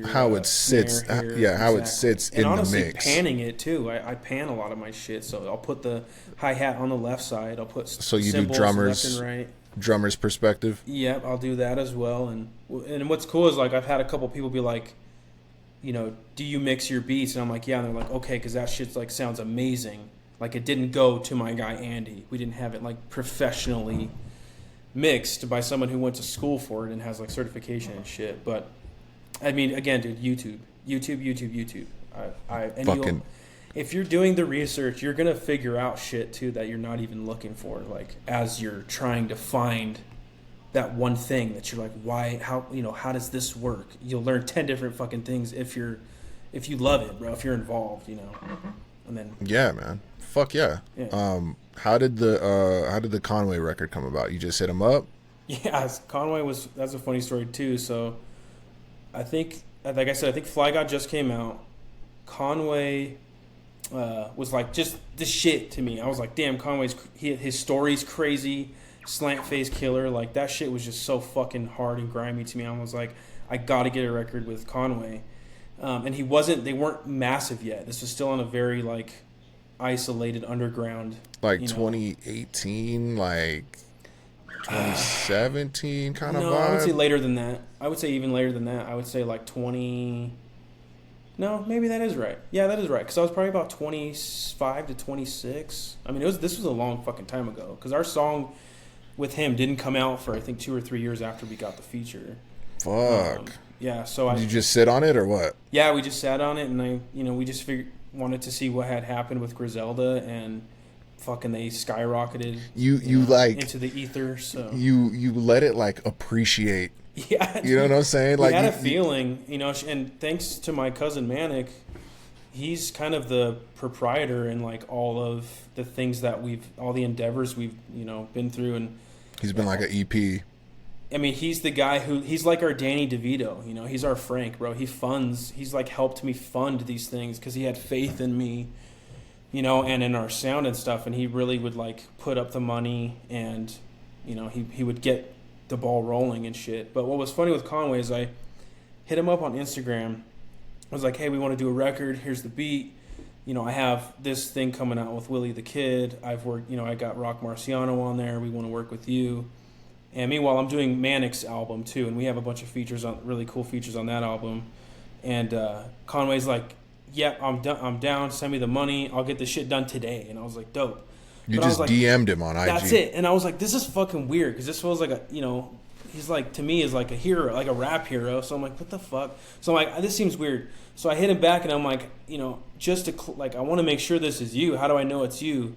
how it sits, here, how it sits in honestly, the mix. Panning it too. I pan a lot of my shit. So I'll put the hi-hat on the left side. I'll put so you do drummers left and right. Drummer's perspective. Yep, I'll do that as well. And what's cool is like I've had a couple people be like, do you mix your beats? And I'm like, yeah. And they're like, okay, because that shit's like sounds amazing. Like it didn't go to my guy Andy. We didn't have it like professionally mixed by someone who went to school for it and has like certification and shit. But I mean, again, dude, YouTube. If you're doing the research, you're gonna figure out shit too that you're not even looking for. Like as you're trying to find that one thing that you're like, why? How does this work? You'll learn 10 different fucking things if you love it, bro. If you're involved, and then yeah, man. Fuck yeah. How did the Conway record come about? You just hit him up? Yeah, that's a funny story too. So I think, like I said, I think Fly God just came out. Conway was like just the shit to me. I was like, damn, his story's crazy, slant face killer. Like that shit was just so fucking hard and grimy to me. I was like, I gotta get a record with Conway. And they weren't massive yet. This was still on a very like isolated underground, like 2018, like 2017 kind of vibe. I would say later than that. I would say even later than that. I would say like 20. No, maybe that is right. Yeah, that is right. Because I was probably about 25 to 26. I mean, this was a long fucking time ago. Because our song with him didn't come out for I think 2 or 3 years after we got the feature. Fuck. Yeah. So did you just sit on it or what? Yeah, we just sat on it, and we just wanted to see what had happened with Griselda, and fucking they skyrocketed into the ether. So you let it like appreciate. Yeah, you know what I'm saying? Like I had a feeling, and thanks to my cousin Manic, he's kind of the proprietor in like all of the things that all the endeavors we've been through, and he's been like an EP. I mean, he's the guy he's like our Danny DeVito, he's our Frank, bro. He's like helped me fund these things because he had faith in me, and in our sound and stuff. And he really would like put up the money and, he would get the ball rolling and shit. But what was funny with Conway is I hit him up on Instagram. I was like, hey, we want to do a record. Here's the beat. I have this thing coming out with Willie the Kid. I've worked, I got Rock Marciano on there. We want to work with you. And meanwhile, I'm doing Manic's album too, and we have a bunch of really cool features on that album. And Conway's like, "Yeah, I'm down. Send me the money. I'll get this shit done today." And I was like, "Dope." You just DM'd him on IG. That's it. And I was like, "This is fucking weird," because this feels like he's like to me is like a hero, like a rap hero. So I'm like, "What the fuck?" So I'm like, "This seems weird." So I hit him back, and I'm like, just to I want to make sure this is you. How do I know it's you?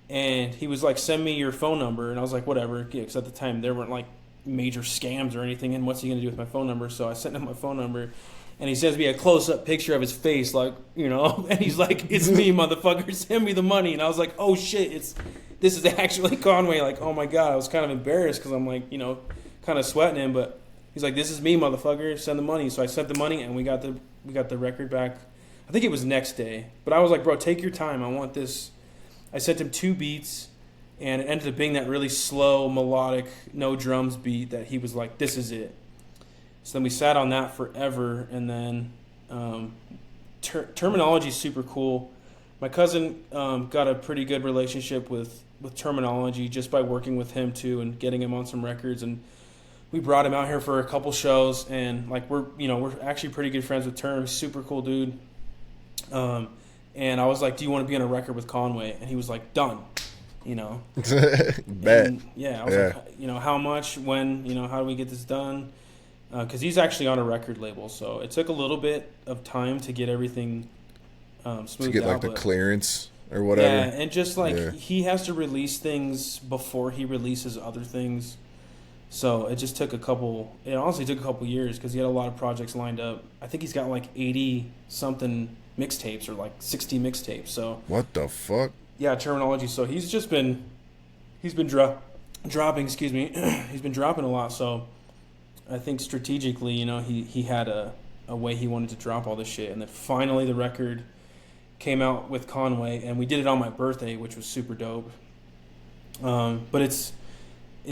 And he was like, send me your phone number. And I was like, whatever. Because at the time, there weren't like major scams or anything. And what's he going to do with my phone number? So I sent him my phone number. And he sends me a close-up picture of his face, like, and he's like, it's me, motherfucker. Send me the money. And I was like, oh, shit. This is actually Conway. Like, oh, my God. I was kind of embarrassed because I'm like, kind of sweating him. But he's like, this is me, motherfucker. Send the money. So I sent the money, and we got the record back. I think it was next day. But I was like, bro, take your time. I want this. I sent him 2 beats, and it ended up being that really slow, melodic, no drums beat that he was like, this is it. So then we sat on that forever, and then Terminology is super cool. My cousin got a pretty good relationship with Terminology just by working with him too and getting him on some records, and we brought him out here for a couple shows, and like we're actually pretty good friends with Term. Super cool dude. And I was like, "Do you want to be on a record with Conway?" And he was like, "Done." Bet. And, I was like, how much, when, how do we get this done? Because he's actually on a record label, so it took a little bit of time to get everything smoothed out. To get like the clearance or whatever. Yeah, and just like he has to release things before he releases other things. So it just took it honestly took a couple years because he had a lot of projects lined up. I think he's got like 80 something mixtapes or like 60 mixtapes. So what the fuck? Yeah, Terminology. So he's been dropping, excuse me. He's been dropping a lot. So I think strategically, he had a way he wanted to drop all this shit. And then finally the record came out with Conway, and we did it on my birthday, which was super dope. But it's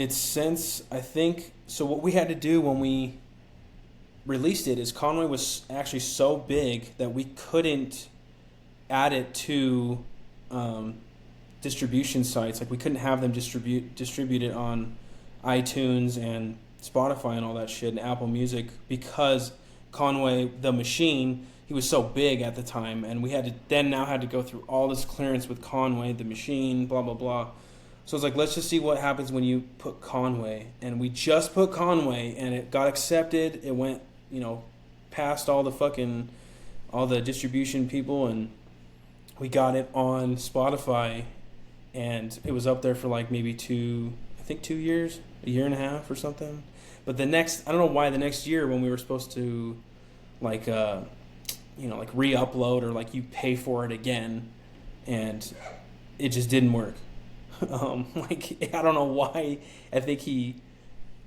since, I think, so what we had to do when we released it is Conway was actually so big that we couldn't add it to distribution sites. Like we couldn't have them distribute it on iTunes and Spotify and all that shit and Apple Music because Conway the Machine, he was so big at the time, and we had to go through all this clearance with Conway the Machine, blah blah blah. So it's like, let's just see what happens when you put Conway, and we just put Conway, and it got accepted. It went past all the distribution people, and we got it on Spotify, and it was up there for like maybe 2 years, a year and a half or something. But I don't know why the next year when we were supposed to like re-upload or like you pay for it again, and it just didn't work. I don't know why. I think he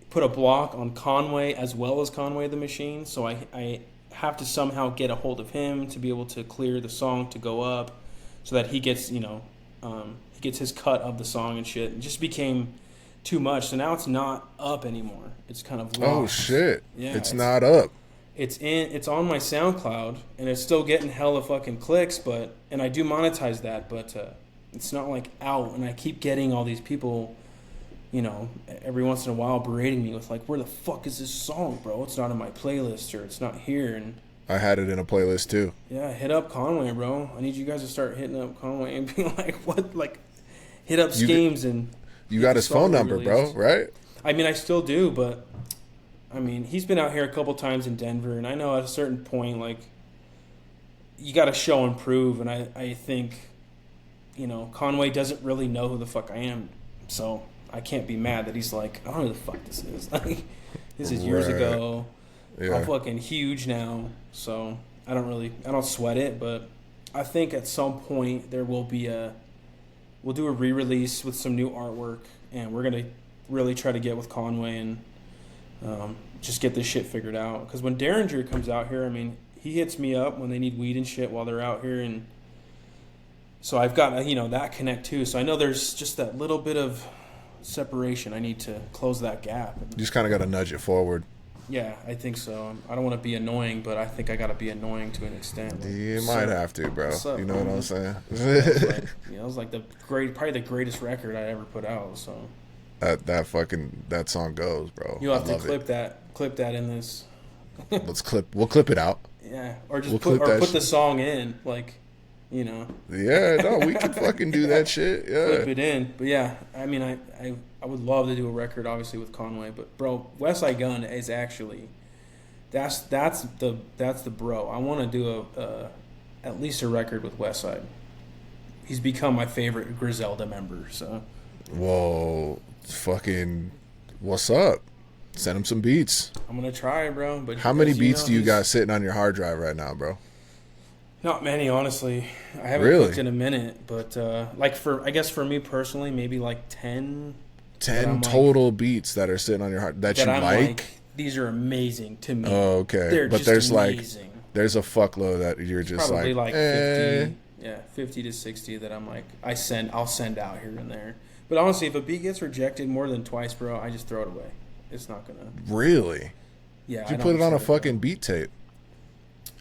put a block on Conway as well as Conway the Machine, so I have to somehow get a hold of him to be able to clear the song to go up so that he gets he gets his cut of the song and shit. It just became too much, so now it's not up anymore. It's kind of lost. Oh shit. Yeah, it's not up. It's on my SoundCloud, and it's still getting hella fucking clicks, and I do monetize that, but it's not like out, and I keep getting all these people, every once in a while berating me with like, where the fuck is this song, bro? It's not in my playlist, or it's not here. And I had it in a playlist too. Yeah, hit up Conway, bro. I need you guys to start hitting up Conway and be like, what? Like, hit up Skemes and... You got his phone number, bro, right? I mean, I still do, but... I mean, he's been out here a couple times in Denver, and I know at a certain point, like, you got to show and prove, and I think, Conway doesn't really know who the fuck I am, so I can't be mad that he's like, I don't know who the fuck this is. Like, this is years ago. Yeah. I'm fucking huge now, so I don't sweat it, but I think at some point there will be we'll do a re-release with some new artwork, and we're going to really try to get with Conway and just get this shit figured out. Because when Derringer comes out here, I mean, he hits me up when they need weed and shit while they're out here, and so I've got that connect too. So I know there's just that little bit of separation. I need to close that gap. You just kind of got to nudge it forward. Yeah, I think so. I don't want to be annoying, but I think I got to be annoying to an extent. Like, you might have to, bro. You know what I'm saying? It was like probably the greatest record I ever put out. So that song goes, bro. You'll have to clip that in this. We'll clip it out. Yeah, or just put the song in, like, Yeah, no, we can fucking do that shit. Yeah, clip it in. But yeah, I mean, I would love to do a record, obviously, with Conway. But bro, West Side Gun is actually that's the bro. I want to do at least a record with West Side. He's become my favorite Griselda member. So. Whoa, fucking, what's up? Send him some beats. I'm gonna try, bro. But how many beats do you got sitting on your hard drive right now, bro? Not many, honestly. I haven't cooked in a minute, but I guess for me personally, maybe like 10. 10 total beats that are sitting on your heart that you like. These are amazing to me. Oh, okay. They're but just there's amazing. There's a fuckload that you're just probably like 50. Yeah, 50 to 60 that I'm like I'll send out here and there. But honestly, if a beat gets rejected more than twice, bro, I just throw it away. It's not gonna. Really? Yeah. You put it on a fucking beat tape.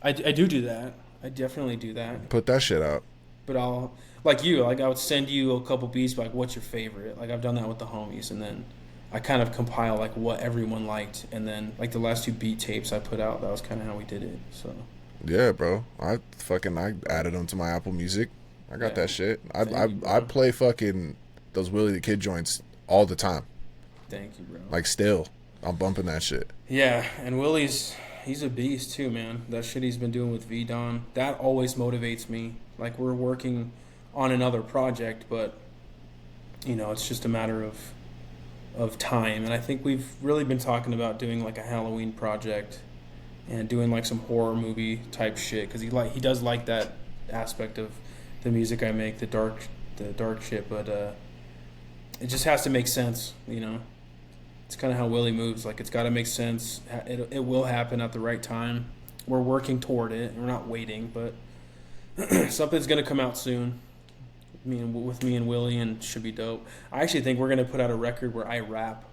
I do that. I definitely do that. Put that shit out. But I'll, like you, like I would send you a couple beats, like what's your favorite? Like I've done that with the homies, and then I kind of compile like what everyone liked, and then like the last 2 beat tapes I put out, that was kind of how we did it. So yeah, bro, I added them to my Apple Music. I got that shit. I play fucking those Willie the Kid joints all the time. Thank you, bro. Like still, I'm bumping that shit. Yeah, and he's a beast too, man. That shit he's been doing with V-Don, that always motivates me. Like we're working on another project, but you know, it's just a matter of time. And I think we've really been talking about doing like a Halloween project and doing like some horror movie type shit, because he does like that aspect of the music I make, the dark shit. But it just has to make sense, you know. It's kind of how Willie moves. Like it's got to make sense. It will happen at the right time. We're working toward it. We're not waiting, but something's gonna come out soon. With me and Willie, and should be dope. I actually think we're gonna put out a record where I rap.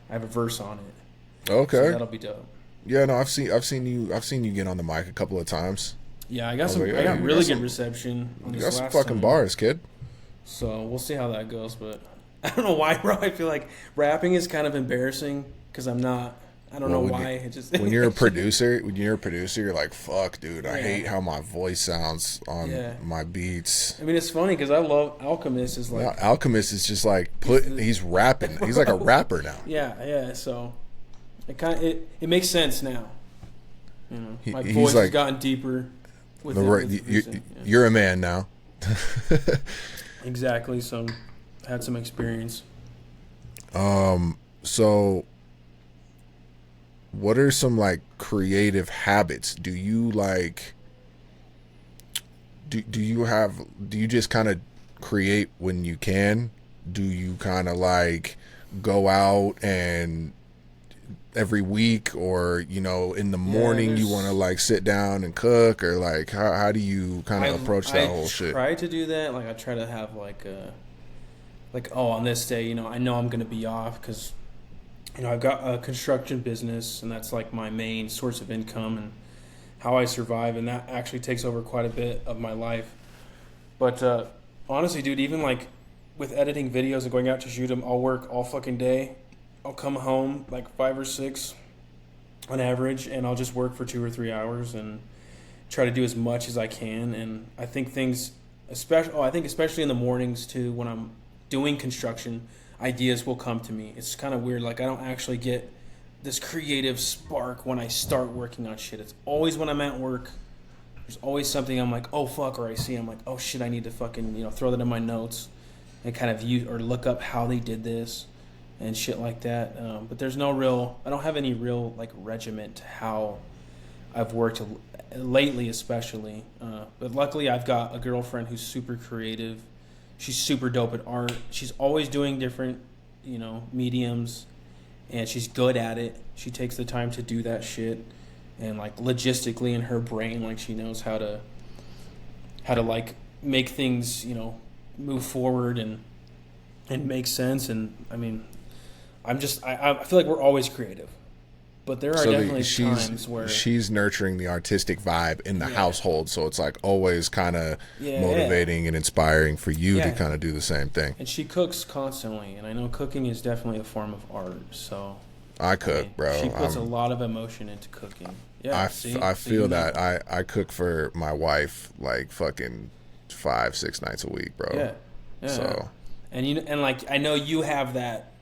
I have a verse on it. Okay, so that'll be dope. Yeah, no, I've seen you get on the mic a couple of times. Yeah, I got really good reception on this. You got some fucking bars, kid. So we'll see how that goes, but I don't know why, bro. I feel like rapping is kind of embarrassing because I'm not. I don't know why. It just when you're a producer, you're like, fuck, dude. I hate how my voice sounds on my beats. I mean, it's funny because I love Alchemist. Is like Alchemist is just like he's rapping. He's like a rapper now. Yeah. So it makes sense now. You know, my voice he's has gotten deeper. You're a man now. Exactly. So I had some experience. So what are some like creative habits? Do you like do you just kind of create when you can? Do you kind of like go out and every week, or you know, in the morning you want to like sit down and cook, or like how do you kind of approach that whole shit? I try to do that. Like I try to have like on this day, you know, I know I'm gonna be off because you know I've got a construction business, and that's like my main source of income and how I survive, and that actually takes over quite a bit of my life. But honestly, dude, even like with editing videos and going out to shoot them, I'll work all fucking day. I'll come home like 5 or 6 on average, and I'll just work for 2 or 3 hours and try to do as much as I can. And I think especially in the mornings too, when I'm doing construction, ideas will come to me. It's kind of weird. Like I don't actually get this creative spark when I start working on shit. It's always when I'm at work. There's always something I'm like, oh fuck, or I see, I'm like, oh shit, I need to fucking, you know, throw that in my notes and kind of use or look up how they did this and shit like that. But there's I don't have any real like regiment to how I've worked lately, especially. But luckily I've got a girlfriend who's super creative. She's super dope at art. She's always doing different, you know, mediums, and she's good at it. She takes the time to do that shit, and like logistically in her brain, like she knows how to like make things, you know, move forward and make sense. And I mean, I feel like we're always creative, but there are definitely times where she's nurturing the artistic vibe in the household, so it's like always kind of motivating and inspiring for you to kind of do the same thing. And she cooks constantly, and I know cooking is definitely a form of art. So I cook, bro. She puts a lot of emotion into cooking. Yeah, I feel that. I cook for my wife like fucking 5-6 nights a week, bro. Yeah. So and like I know you have that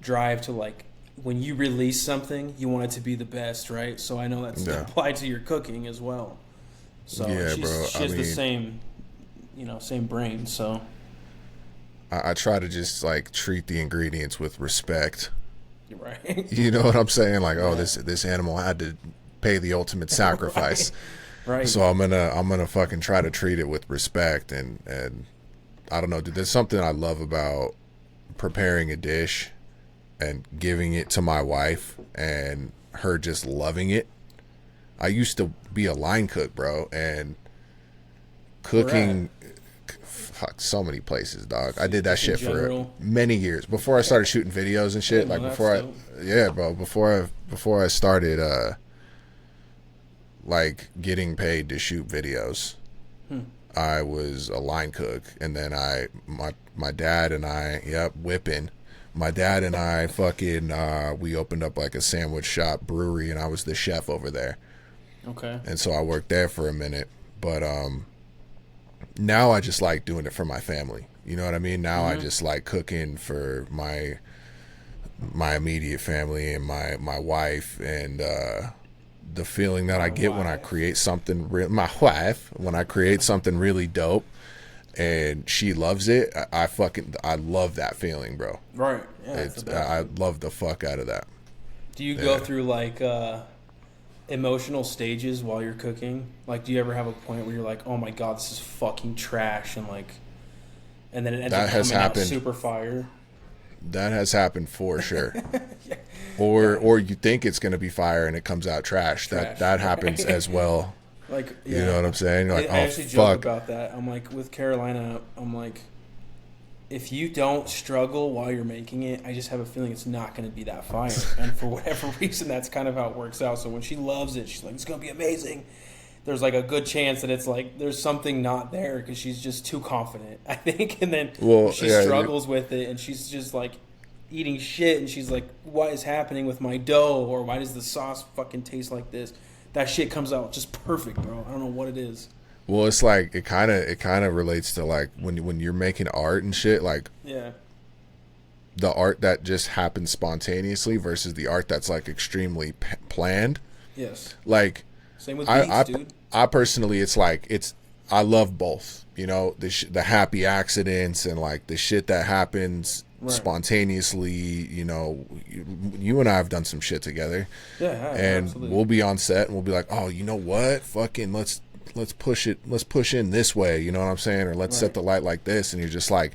drive to like when you release something, you want it to be the best, right? So I know that's applied to your cooking as well. So bro. She has the same, you know, same brain. So I try to just like treat the ingredients with respect. Right. You know what I'm saying? Like, this animal had to pay the ultimate sacrifice. Right. So I'm gonna fucking try to treat it with respect, and I don't know, dude, there's something I love about preparing a dish and giving it to my wife and her just loving it. I used to be a line cook, bro, and cooking so many places, dog. I did that shit for many years before I started shooting videos and shit. Like before I started like getting paid to shoot videos. I was a line cook, and then my dad and I, whipping. My dad and I fucking we opened up like a sandwich shop brewery, and I was the chef over there. Okay. And so I worked there for a minute, but now I just like doing it for my family. You know what I mean? Now I just like cooking for my immediate family and my wife, and the feeling that I get when I create something my wife, when I create something really dope and she loves it, I love that feeling, bro. Right. Yeah. I love the fuck out of that. Do you go through like emotional stages while you're cooking? Like, do you ever have a point where you're like, oh my god, this is fucking trash, and then it ends up coming out super fire? That has happened for sure. Or you think it's gonna be fire and it comes out trash. That happens as well. Like, you know what I'm saying? Like, I actually joke about that. I'm like, with Carolina, I'm like, if you don't struggle while you're making it, I just have a feeling it's not going to be that fire. And for whatever reason, that's kind of how it works out. So when she loves it, she's like, it's going to be amazing. There's like a good chance that it's like there's something not there because she's just too confident, I think. And then she struggles with it, and she's just like eating shit, and she's like, what is happening with my dough? Or why does the sauce fucking taste like this? That shit comes out just perfect, bro. I don't know what it is. Well, it's like it kind of relates to like when you're making art and shit, like the art that just happens spontaneously versus the art that's like extremely planned. Yes. Like same with beats, dude. I personally, I love both. You know, the happy accidents and like the shit that happens spontaneously. You know, you and I have done some shit together. Yeah, and absolutely. We'll be on set and we'll be like, oh, you know what? Fucking let's push it. Let's push in this way. You know what I'm saying? Or let's set the light like this. And you're just like,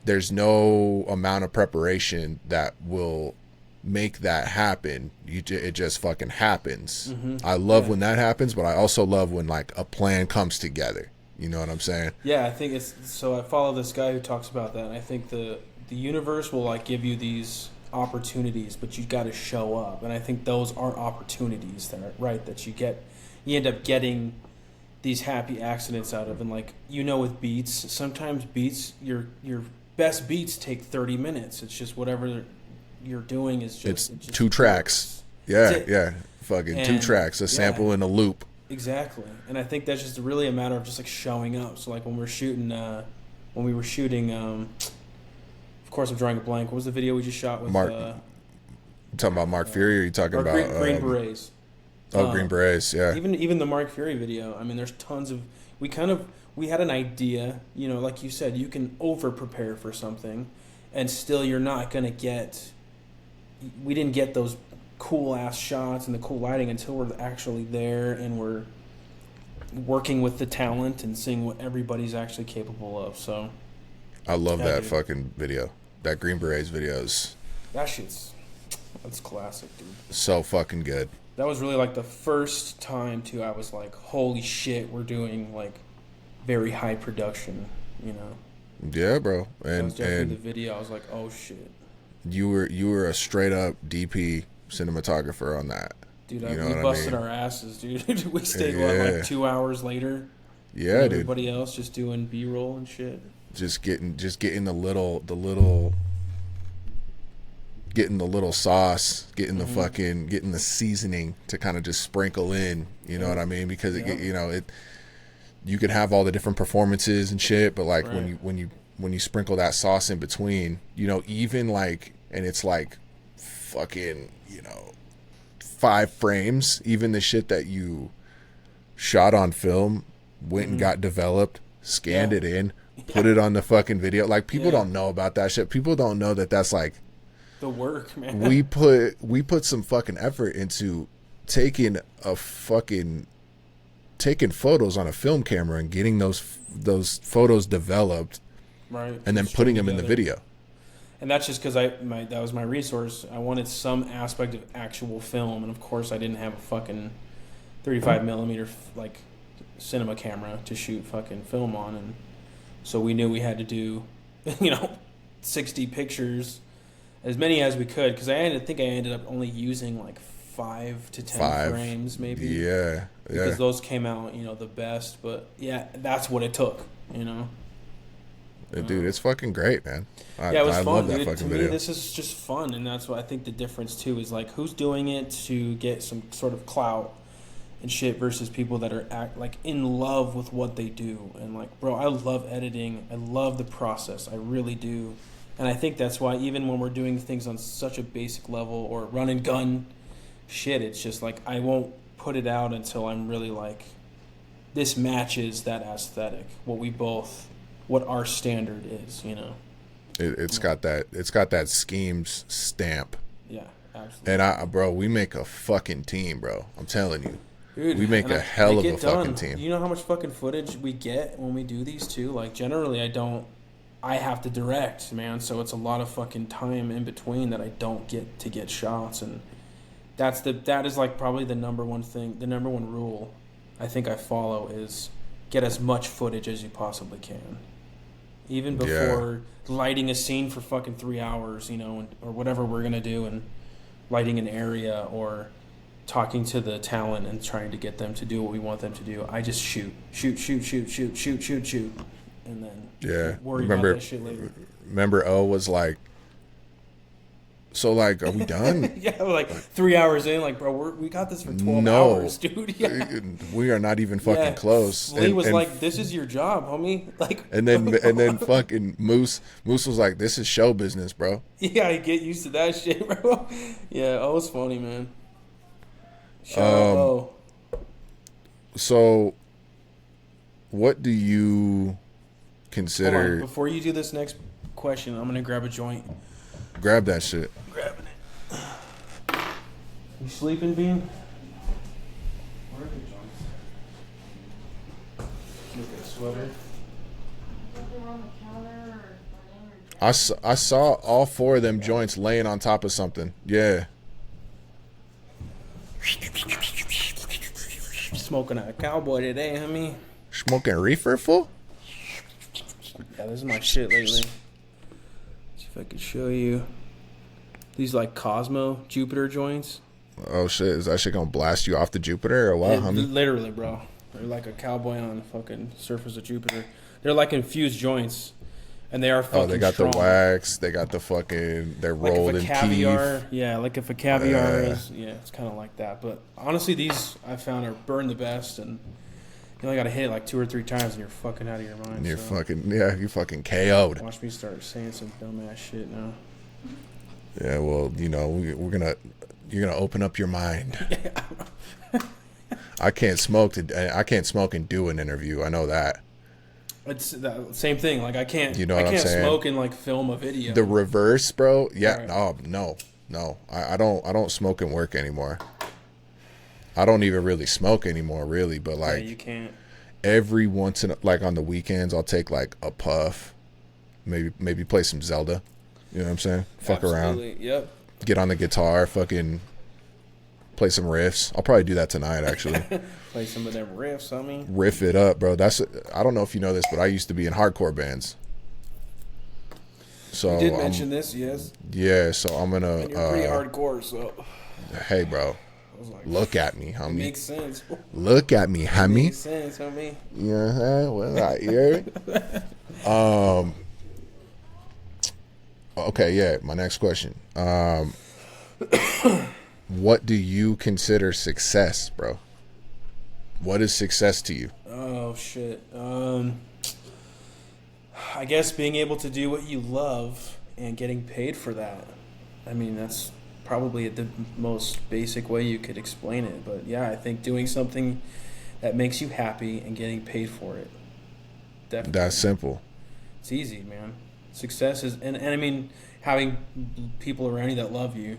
there's no amount of preparation that will make that happen. It just fucking happens. I love when that happens, but I also love when like a plan comes together. You know what I'm saying? Yeah, I think it's so. I follow this guy who talks about that, and I think the universe will like give you these opportunities, but you got to show up. And I think those aren't opportunities that you end up getting these happy accidents out of. And like, you know, with beats, sometimes beats, your best beats take 30 minutes. It's just whatever you're doing is just it's two tracks. Fucking 2 tracks, a sample and a loop. Exactly. And I think that's just really a matter of just like showing up. So like when we were shooting of course I'm drawing a blank. What was the video we just shot with Mark? You talking about Mark Fury, or are you talking about Green Berets? Green Berets, yeah. Even the Mark Fury video. I mean, there's tons of we had an idea, you know, like you said, you can over prepare for something and still you're not going to get we didn't get those cool ass shots and the cool lighting until we're actually there and we're working with the talent and seeing what everybody's actually capable of. So I love that fucking video. That Green Berets videos. That's classic, dude. So fucking good. That was really like the first time too I was like, holy shit, we're doing like very high production, you know. Yeah, bro. And the video, I was like, oh shit. You were a straight up DP cinematographer on that. Dude, we busted our asses, dude. We stayed like 2 hours later. Yeah, dude. Everybody else just doing B-roll and shit. Just getting the little sauce, getting the fucking getting the seasoning to kind of just sprinkle in. You know what I mean? Because you could have all the different performances and shit, but like when you sprinkle that sauce in between, you know, even like, and it's like fucking, you know, 5 frames, even the shit that you shot on film went and got developed, scanned it in, put it on the fucking video. Like, people don't know about that shit. People don't know that that's like the work, man. We put some fucking effort into taking photos on a film camera and getting those photos developed, right, and then putting them in the video. And that's just because that was my resource. I wanted some aspect of actual film, and of course I didn't have a fucking 35 millimeter like cinema camera to shoot fucking film on, and so we knew we had to do, 60 pictures, as many as we could, because I think I ended up only using like 5 to 10 frames, maybe. Yeah. Because those came out, the best. But yeah, that's what it took, Dude, it's fucking great, man. It was fun, love that dude. fucking To video. me, this is just fun, and that's what I think the difference too is like who's doing it to get some sort of clout and shit versus people that are in love with what they do. And like, bro, I love editing. I love the process. I really do. And I think that's why even when we're doing things on such a basic level or run and gun shit, it's just like I won't put it out until I'm really like, this matches that aesthetic. What our standard is, It's got that Skemes stamp. Yeah, absolutely. And we make a fucking team, bro. I'm telling you. Dude, we make a hell of a fucking team. You know how much fucking footage we get when we do these too? Like generally I have to direct, man, so it's a lot of fucking time in between that I don't get to get shots, and that is like probably the number one rule I think I follow is get as much footage as you possibly can. Even before lighting a scene for fucking 3 hours, or whatever we're going to do, and lighting an area or talking to the talent and trying to get them to do what we want them to do. I just shoot. And then worry about that shit later. Remember O was like, so like, are we done? Yeah, like 3 hours in, like, bro, we got this for 12 hours, dude. Yeah. We are not even fucking close. Lee was like, this is your job, homie. Like, and then fucking Moose was like, this is show business, bro. Yeah, I get used to that shit, bro. Yeah, oh, it's funny, man. Shout out O. So, what do you consider? Hold on, before you do this next question, I'm gonna grab a joint. Grab that shit. Grabbing it. You sleeping, Bean? Where are the joints? Look at a sweater. I saw all 4 of them joints laying on top of something. Yeah. Smoking a cowboy today, homie. Smoking reefer, fool? Yeah, this is my shit lately. See if I could show you. These like Cosmo Jupiter joints. Oh shit, is that shit gonna blast you off the Jupiter or what, homie? Literally, bro. They're like a cowboy on the fucking surface of Jupiter. They're like infused joints. And they are fucking Oh, they got strong. the wax. They got the fucking. They're like rolled if in caviar, keef. yeah, like if a caviar is, it's kind of like that. But honestly, these I found are burn the best, and you only got to hit it like 2 or 3 times, and you're fucking out of your mind. You're you fucking KO'd. Watch me start saying some dumbass shit now. Yeah, well, you're gonna open up your mind. I can't smoke and do an interview. I know that. It's the same thing. Like I can't. You know I what can't I'm saying? smoke and like film a video. The reverse, bro. Yeah. Right. Oh no. I don't smoke and work anymore. I don't even really smoke anymore, really. But like, you can't. Every once in like on the weekends, I'll take like a puff, maybe play some Zelda. You know what I'm saying? Fuck Absolutely. around. Yep. Get on the guitar, fucking play some riffs. I'll probably do that tonight, actually. Play some of them riffs, Riff it up, bro. I don't know if you know this, but I used to be in hardcore bands. So you did mention this, yes. Yeah, so I'm gonna. And you're pretty hardcore, so. Hey, bro. Like, look at me, homie. Makes sense. Look at me, homie. Makes sense, homie. Yeah, well, I hear. Okay, yeah. My next question. What do you consider success, bro? What is success to you? Oh shit. I guess being able to do what you love and getting paid for that. I mean, that's probably the most basic way you could explain it. But yeah, I think doing something that makes you happy and getting paid for it. Definitely. That's simple. It's easy, man. Success is, and I mean, having people around you that love you,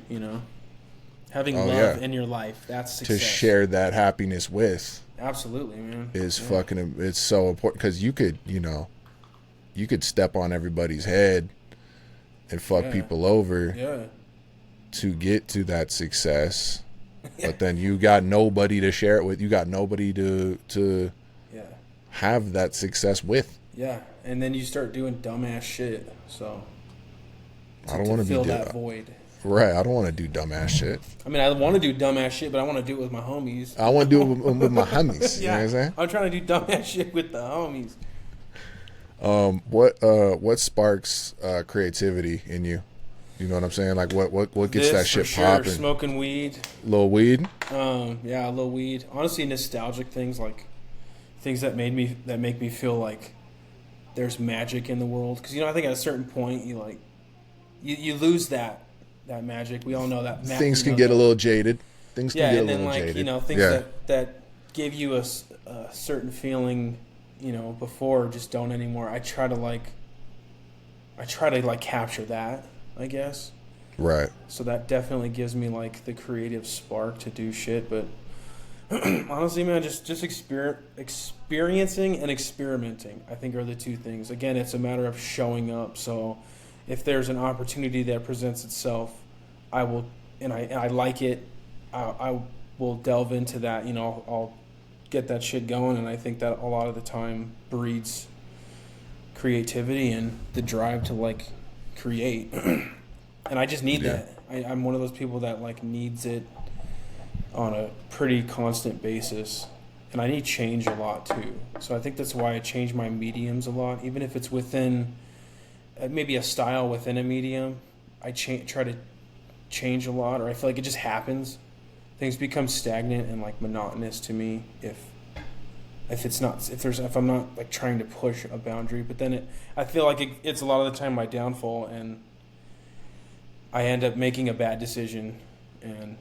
having love in your life, that's success. To share that happiness with. Absolutely, man. Is fucking, it's so important because you could step on everybody's head and fuck people over to get to that success. But then you got nobody to share it with. You got nobody to have that success with. Yeah, and then you start doing dumbass shit. So I don't want to fill be that void. Right. I don't want to do dumbass shit. I mean, I want to do dumbass shit, but I want to do it with my homies. I want to do it with my homies. Yeah, you know what I'm saying? I'm trying to do dumbass shit with the homies. What sparks creativity in you? You know what I'm saying? Like what gets that shit popping? Smoking weed. Little weed? Yeah, a little weed. Honestly, nostalgic things, like things that make me feel like there's magic in the world. Because I think at a certain point you lose that magic. We all know that. Things can get a little jaded. Things can get a little jaded. Things that give you a certain feeling, before just don't anymore. I try to capture that, I guess. Right. So that definitely gives me like the creative spark to do shit. But honestly, man, just experiencing and experimenting, I think, are the two things. Again, it's a matter of showing up. So if there's an opportunity that presents itself, I will, and I like it, I will delve into that. I'll get that shit going, and I think that a lot of the time breeds creativity and the drive to like create. And I just need that. I'm one of those people that like needs it on a pretty constant basis, and I need change a lot too. So I think that's why I change my mediums a lot, even if it's within maybe a style within a medium. I try to change a lot, or I feel like it just happens. Things become stagnant and like monotonous to me if I'm not like trying to push a boundary. But then I feel like it's a lot of the time my downfall, and I end up making a bad decision and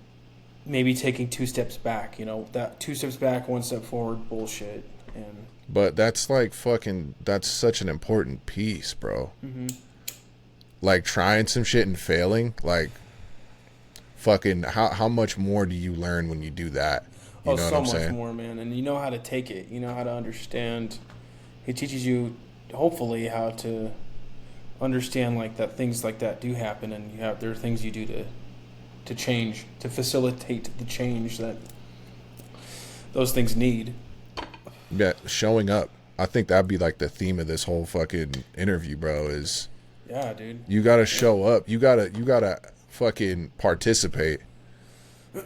maybe taking 2 steps back. That 2 steps back, 1 step forward bullshit. But that's like that's such an important piece, bro. Mm-hmm. Like trying some shit and failing, like fucking how much more do you learn when you do that? You know so what I'm much saying? more, man. And you know how to take it. You know how to understand. It teaches you, hopefully, how to understand like that things like that do happen, and there are things you do to change, to facilitate the change that those things need. Yeah, showing up. I think that'd be like the theme of this whole fucking interview, bro. Is dude. You gotta show up. You gotta fucking participate.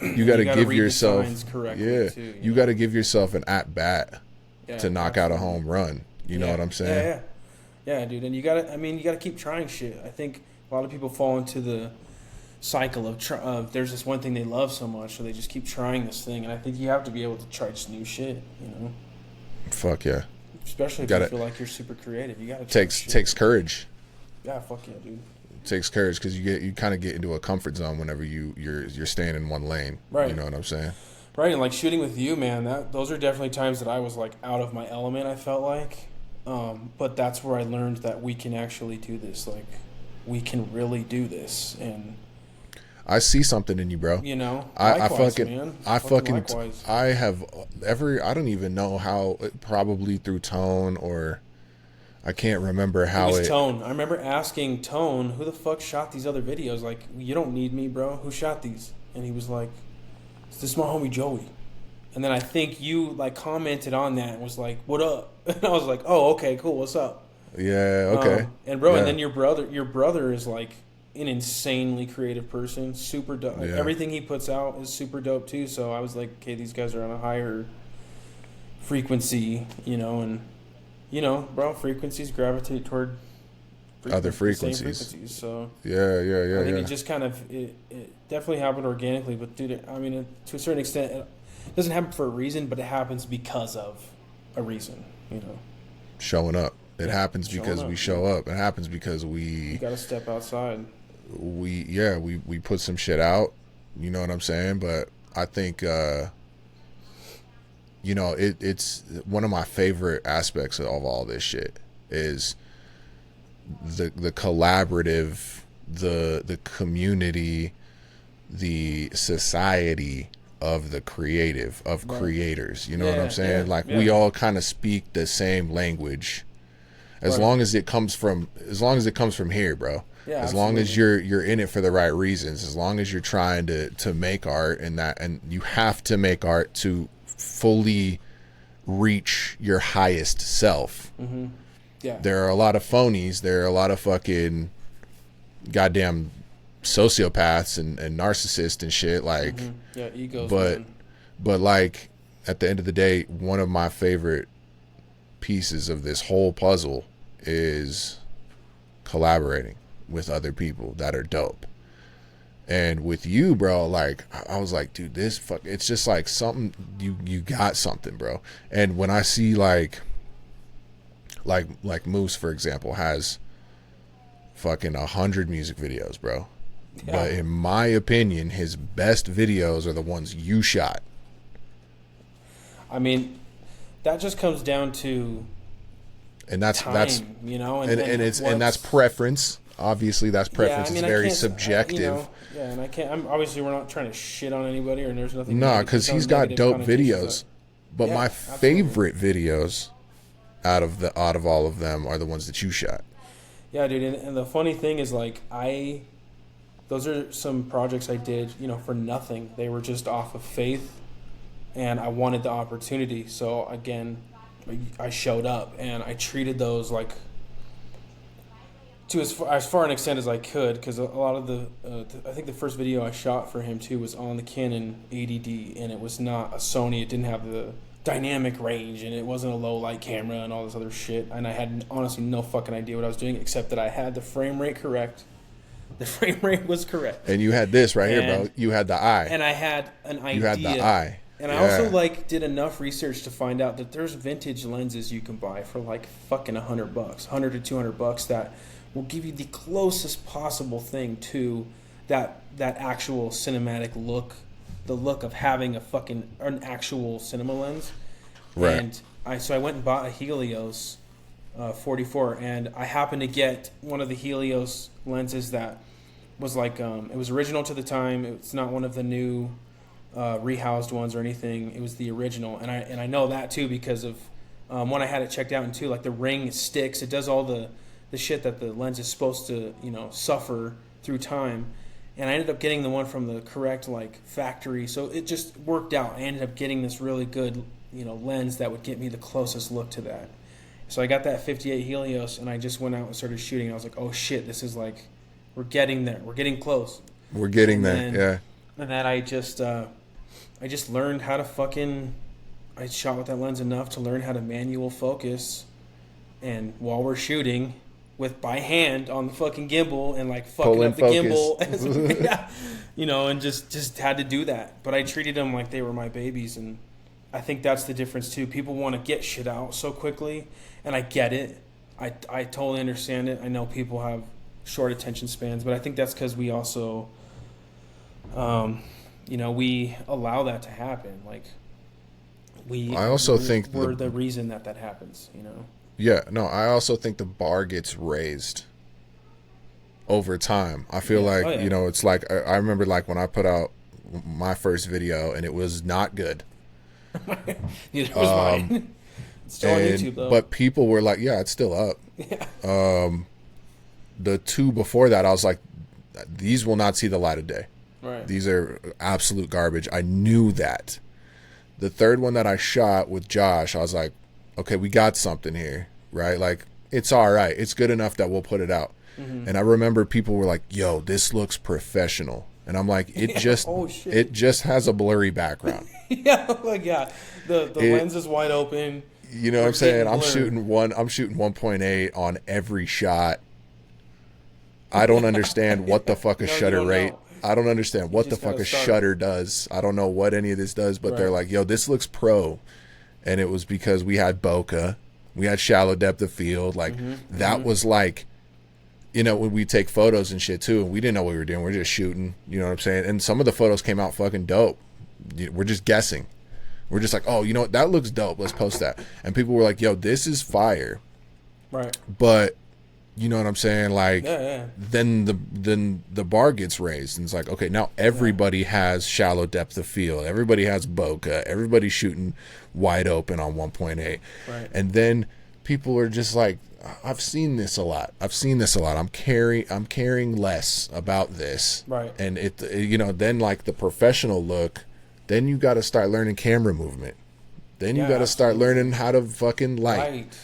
You gotta give yourself too, you gotta give yourself an at bat to knock out a home run. You know what I'm saying? Yeah, dude. And you gotta keep trying shit. I think a lot of people fall into the cycle of there's this one thing they love so much, so they just keep trying this thing. And I think you have to be able to try just new shit. Fuck yeah. Especially if you feel like you're super creative, you gotta takes courage. Yeah, fuck yeah, dude. Takes courage because you kind of get into a comfort zone whenever you're staying in one lane. Right. You know what I'm saying? Right. And like shooting with you, man, those are definitely times that I was like out of my element. I felt like, but that's where I learned that we can actually do this. Like, we can really do this. And I see something in you, bro. I don't even know how. Probably through tone or. I can't remember how it was Tone. I remember asking Tone, who the fuck shot these other videos? Like, you don't need me, bro. Who shot these? And he was like, this is my homie Joey. And then I think you like commented on that and was like, what up? And I was like, oh, okay, cool. What's up? Yeah, okay. And bro, and then your brother is like an insanely creative person, super dope. Like, everything he puts out is super dope too. So I was like, okay, these guys are on a higher frequency, and bro, frequencies gravitate toward other frequencies. So yeah. I think it just kind of it definitely happened organically. But dude, I mean, to a certain extent, it doesn't happen for a reason, but it happens because of a reason. Showing up. It happens because we show up. It happens because you got to step outside. We put some shit out. You know what I'm saying? But I think. It's one of my favorite aspects of all this shit is the collaborative, the community, the society of the creative, of creators. You know what I'm saying? We all kind of speak the same language as long as it comes from here, bro. Yeah, as long as you're in it for the right reasons, as long as you're trying to make art and you have to make art to fully reach your highest self. Mm-hmm. Yeah. There are a lot of phonies. There are a lot of fucking goddamn sociopaths and narcissists and shit. Like, yeah, egos. But like at the end of the day, one of my favorite pieces of this whole puzzle is collaborating with other people that are dope. And with you, bro, like I was like, dude, it's just like something, you got something, bro. And when I see like Moose, for example, has fucking 100 music videos, bro. Yeah. But in my opinion, his best videos are the ones you shot. I mean, that just comes down to time, and that's preference. Obviously, that's preference. It's very subjective. And I can't. Obviously, we're not trying to shit on anybody, or there's nothing. No, because he's got dope videos. But my favorite videos out of all of them are the ones that you shot. Yeah, dude. And the funny thing is, like, those are some projects I did, for nothing. They were just off of faith, and I wanted the opportunity. So again, I showed up, and I treated those like to as far an extent as I could, because a lot of I think the first video I shot for him too was on the Canon 80D, and it was not a Sony. It didn't have the dynamic range, and it wasn't a low light camera and all this other shit. And I had honestly no fucking idea what I was doing, except that I had the frame rate correct. The frame rate was correct. And you had this right here, bro. You had the eye. And I had an idea. You had the eye. And I also did enough research to find out that there's vintage lenses you can buy for like fucking $100, $100 to $200 that will give you the closest possible thing to that actual cinematic look, the look of having an actual cinema lens. Right. And I went and bought a Helios 44, and I happened to get one of the Helios lenses that was like it was original to the time. It's not one of the new rehoused ones or anything. It was the original, and I know that too because of when I had it checked out, and too, like the ring sticks. It does all the shit that the lens is supposed to suffer through time. And I ended up getting the one from the correct factory, so it just worked out. I ended up getting this really good lens that would get me the closest look to that. So I got that 58 Helios, and I just went out and started shooting. I was like, oh shit, this is we're getting there. We're getting close. We're getting there, yeah. And then I just learned how to I shot with that lens enough to learn how to manual focus, and while we're shooting by hand on the fucking gimbal and fucking up the gimbal, and just had to do that. But I treated them like they were my babies, and I think that's the difference too. People want to get shit out so quickly, and I get it. I totally understand it. I know people have short attention spans, but I think that's because we also, we allow that to happen. I also think we're the reason that happens. Yeah, no, I also think the bar gets raised over time. I feel it's like I remember when I put out my first video and it was not good. Neither was mine. It's still on YouTube though. But people were like, yeah, it's still up. Yeah. The two before that, I was like, these will not see the light of day. Right. These are absolute garbage. I knew that. The third one that I shot with Josh, I was like, okay, we got something here, right? It's all right. It's good enough that we'll put it out. Mm-hmm. And I remember people were like, yo, this looks professional. And I'm like, it just has a blurry background. Yeah, the lens is wide open. You know what I'm saying? I'm shooting 1.8 on every shot. I don't understand what the fuck a shutter rate. I don't understand what the fuck a shutter does. I don't know what any of this does, but they're like, yo, this looks pro. And it was because we had bokeh, we had shallow depth of field. That was when we take photos and shit too, and we didn't know what we were doing. We're just shooting, you know what I'm saying? And some of the photos came out fucking dope. We're just guessing. We're just like, oh, you know what? That looks dope. Let's post that. And people were like, yo, this is fire. Right. But you know what I'm saying? Then the bar gets raised, and it's like, okay, now everybody has shallow depth of field. Everybody has bokeh. Everybody's shooting wide open on 1.8. Right. And then people are just like, I've seen this a lot. I'm caring less about this. Right. And then the professional look, then you got to start learning camera movement. Then you got to start learning how to fucking light.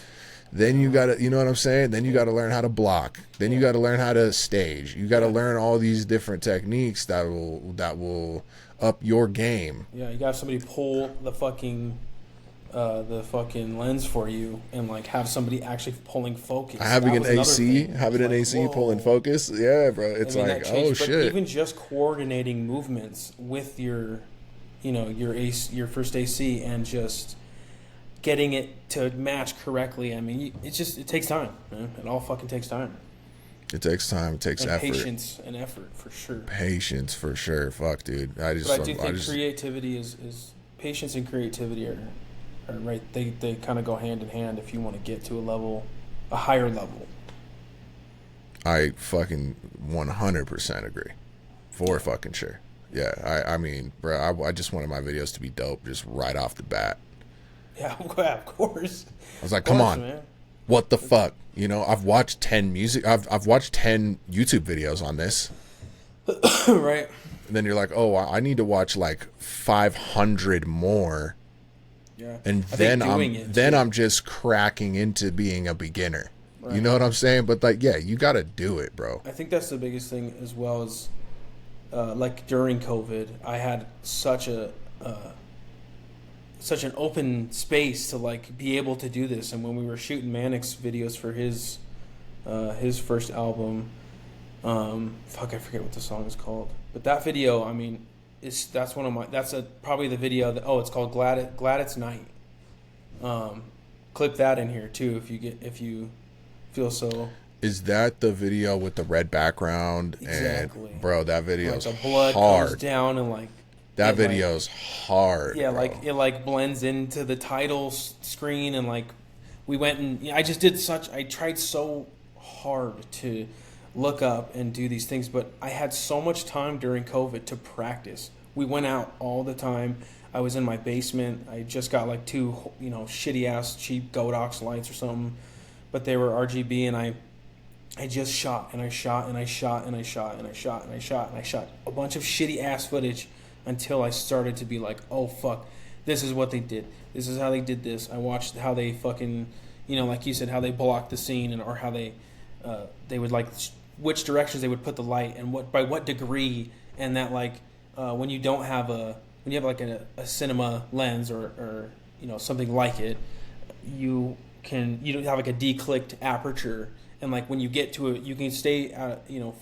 Then you gotta, you know what I'm saying? Then you gotta learn how to block. Then you gotta learn how to stage. You gotta learn all these different techniques that will up your game. Yeah, you got somebody pull the fucking lens for you, and like have somebody actually pulling focus. Having an AC pulling focus. Yeah, bro. It's like, oh shit. Even just coordinating movements with your, your first AC, and just getting it to match correctly. I mean, it takes time, man. It all fucking takes time. It takes time. It takes effort. Patience and effort, for sure. Patience, for sure. Fuck, dude. But I do think creativity is patience and creativity are right. They kind of go hand in hand if you want to get to a higher level. I fucking 100% agree. For fucking sure. Yeah, I mean, bro, I just wanted my videos to be dope just right off the bat. Yeah, of course. I was like, come on, man. What the fuck? I've watched 10 I've watched 10 YouTube videos on this. Right. And then you're like, oh, I need to watch like 500 more. Yeah. And then I'm just cracking into being a beginner. Right. You know what I'm saying? But like, yeah, you got to do it, bro. I think that's the biggest thing, as well as like during COVID, I had such an open space to like be able to do this. And when we were shooting Manic's videos for his first album, I forget what the song is called, but that video, I mean, that's probably the video that, it's called Glad It's Night. Clip that in here too if you feel so. Is that the video with the red background? Exactly. And bro, that video is the blood hard. Comes down and like that video's hard. Yeah, bro. like it like blends into the title screen, and like we went and I tried so hard to look up and do these things, but I had so much time during COVID to practice. We went out all the time. I was in my basement. I just got like two, shitty ass cheap Godox lights or something, but they were RGB, and I just shot and I shot and I shot and I shot and I shot and I shot and I shot a bunch of shitty ass footage until I started to be like, oh fuck, this is what they did. This is how they did this. I watched how they fucking, like you said, how they blocked the scene, or how they would like which directions they would put the light and by what degree, and that like when you have like a cinema lens or something like it, you don't have like a declicked aperture, and like when you get to it, you can stay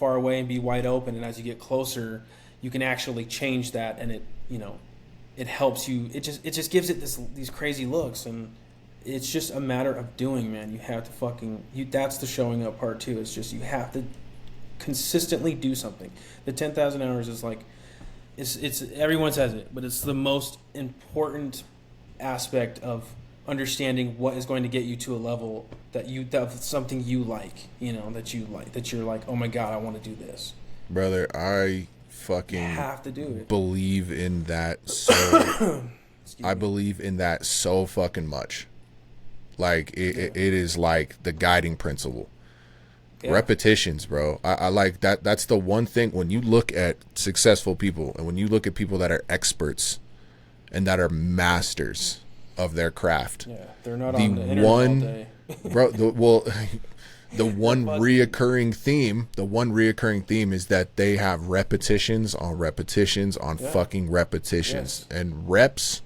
far away and be wide open, and as you get closer, you can actually change that, and it helps you. It just gives it these crazy looks, and it's just a matter of doing, man. You have to that's the showing up part too. It's just you have to consistently do something. The 10,000 hours is like, it's everyone says it, but it's the most important aspect of understanding what is going to get you to a level that something you like, that you're like, oh my god, I want to do this, brother. I fucking have to do it. Believe in that so I believe in that so fucking much. Like it is like the guiding principle. Yeah. Repetitions, bro. I like that. That's the one thing when you look at successful people, and when you look at people that are experts and that are masters of their craft. Yeah, they're not on the internet all day. Bro, the one reoccurring theme is that they have repetitions on fucking repetitions. Yes. And reps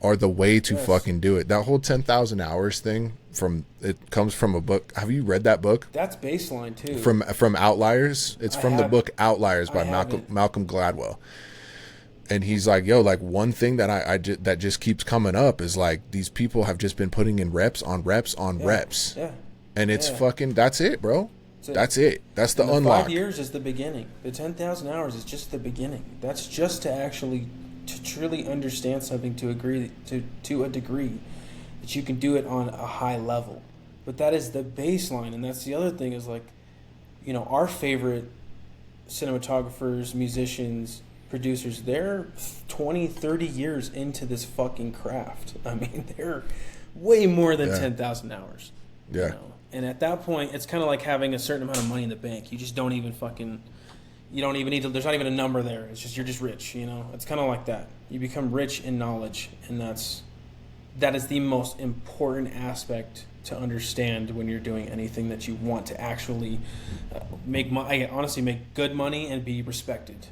are the way to fucking do it. That whole 10,000 hours thing it comes from a book. Have you read that book? That's Baseline too. From Outliers. It's from the book Outliers by Malcolm Gladwell. And he's like, yo, like one thing that that just keeps coming up is like these people have just been putting in reps on reps on reps. Yeah. And it's fucking, that's it, bro. That's it. That's the unlock. 5 years is the beginning. The 10,000 hours is just the beginning. That's just to truly understand something to a degree that you can do it on a high level. But that is the baseline, and that's the other thing is like, our favorite cinematographers, musicians, producers, they're 20, 30 years into this fucking craft. I mean, they're way more than 10,000 hours. Yeah. And at that point, it's kind of like having a certain amount of money in the bank. You just don't even you don't even need to, there's not even a number there. It's just, you're just rich, It's kind of like that. You become rich in knowledge, and that is the most important aspect to understand when you're doing anything that you want to actually make money. Honestly, make good money and be respected.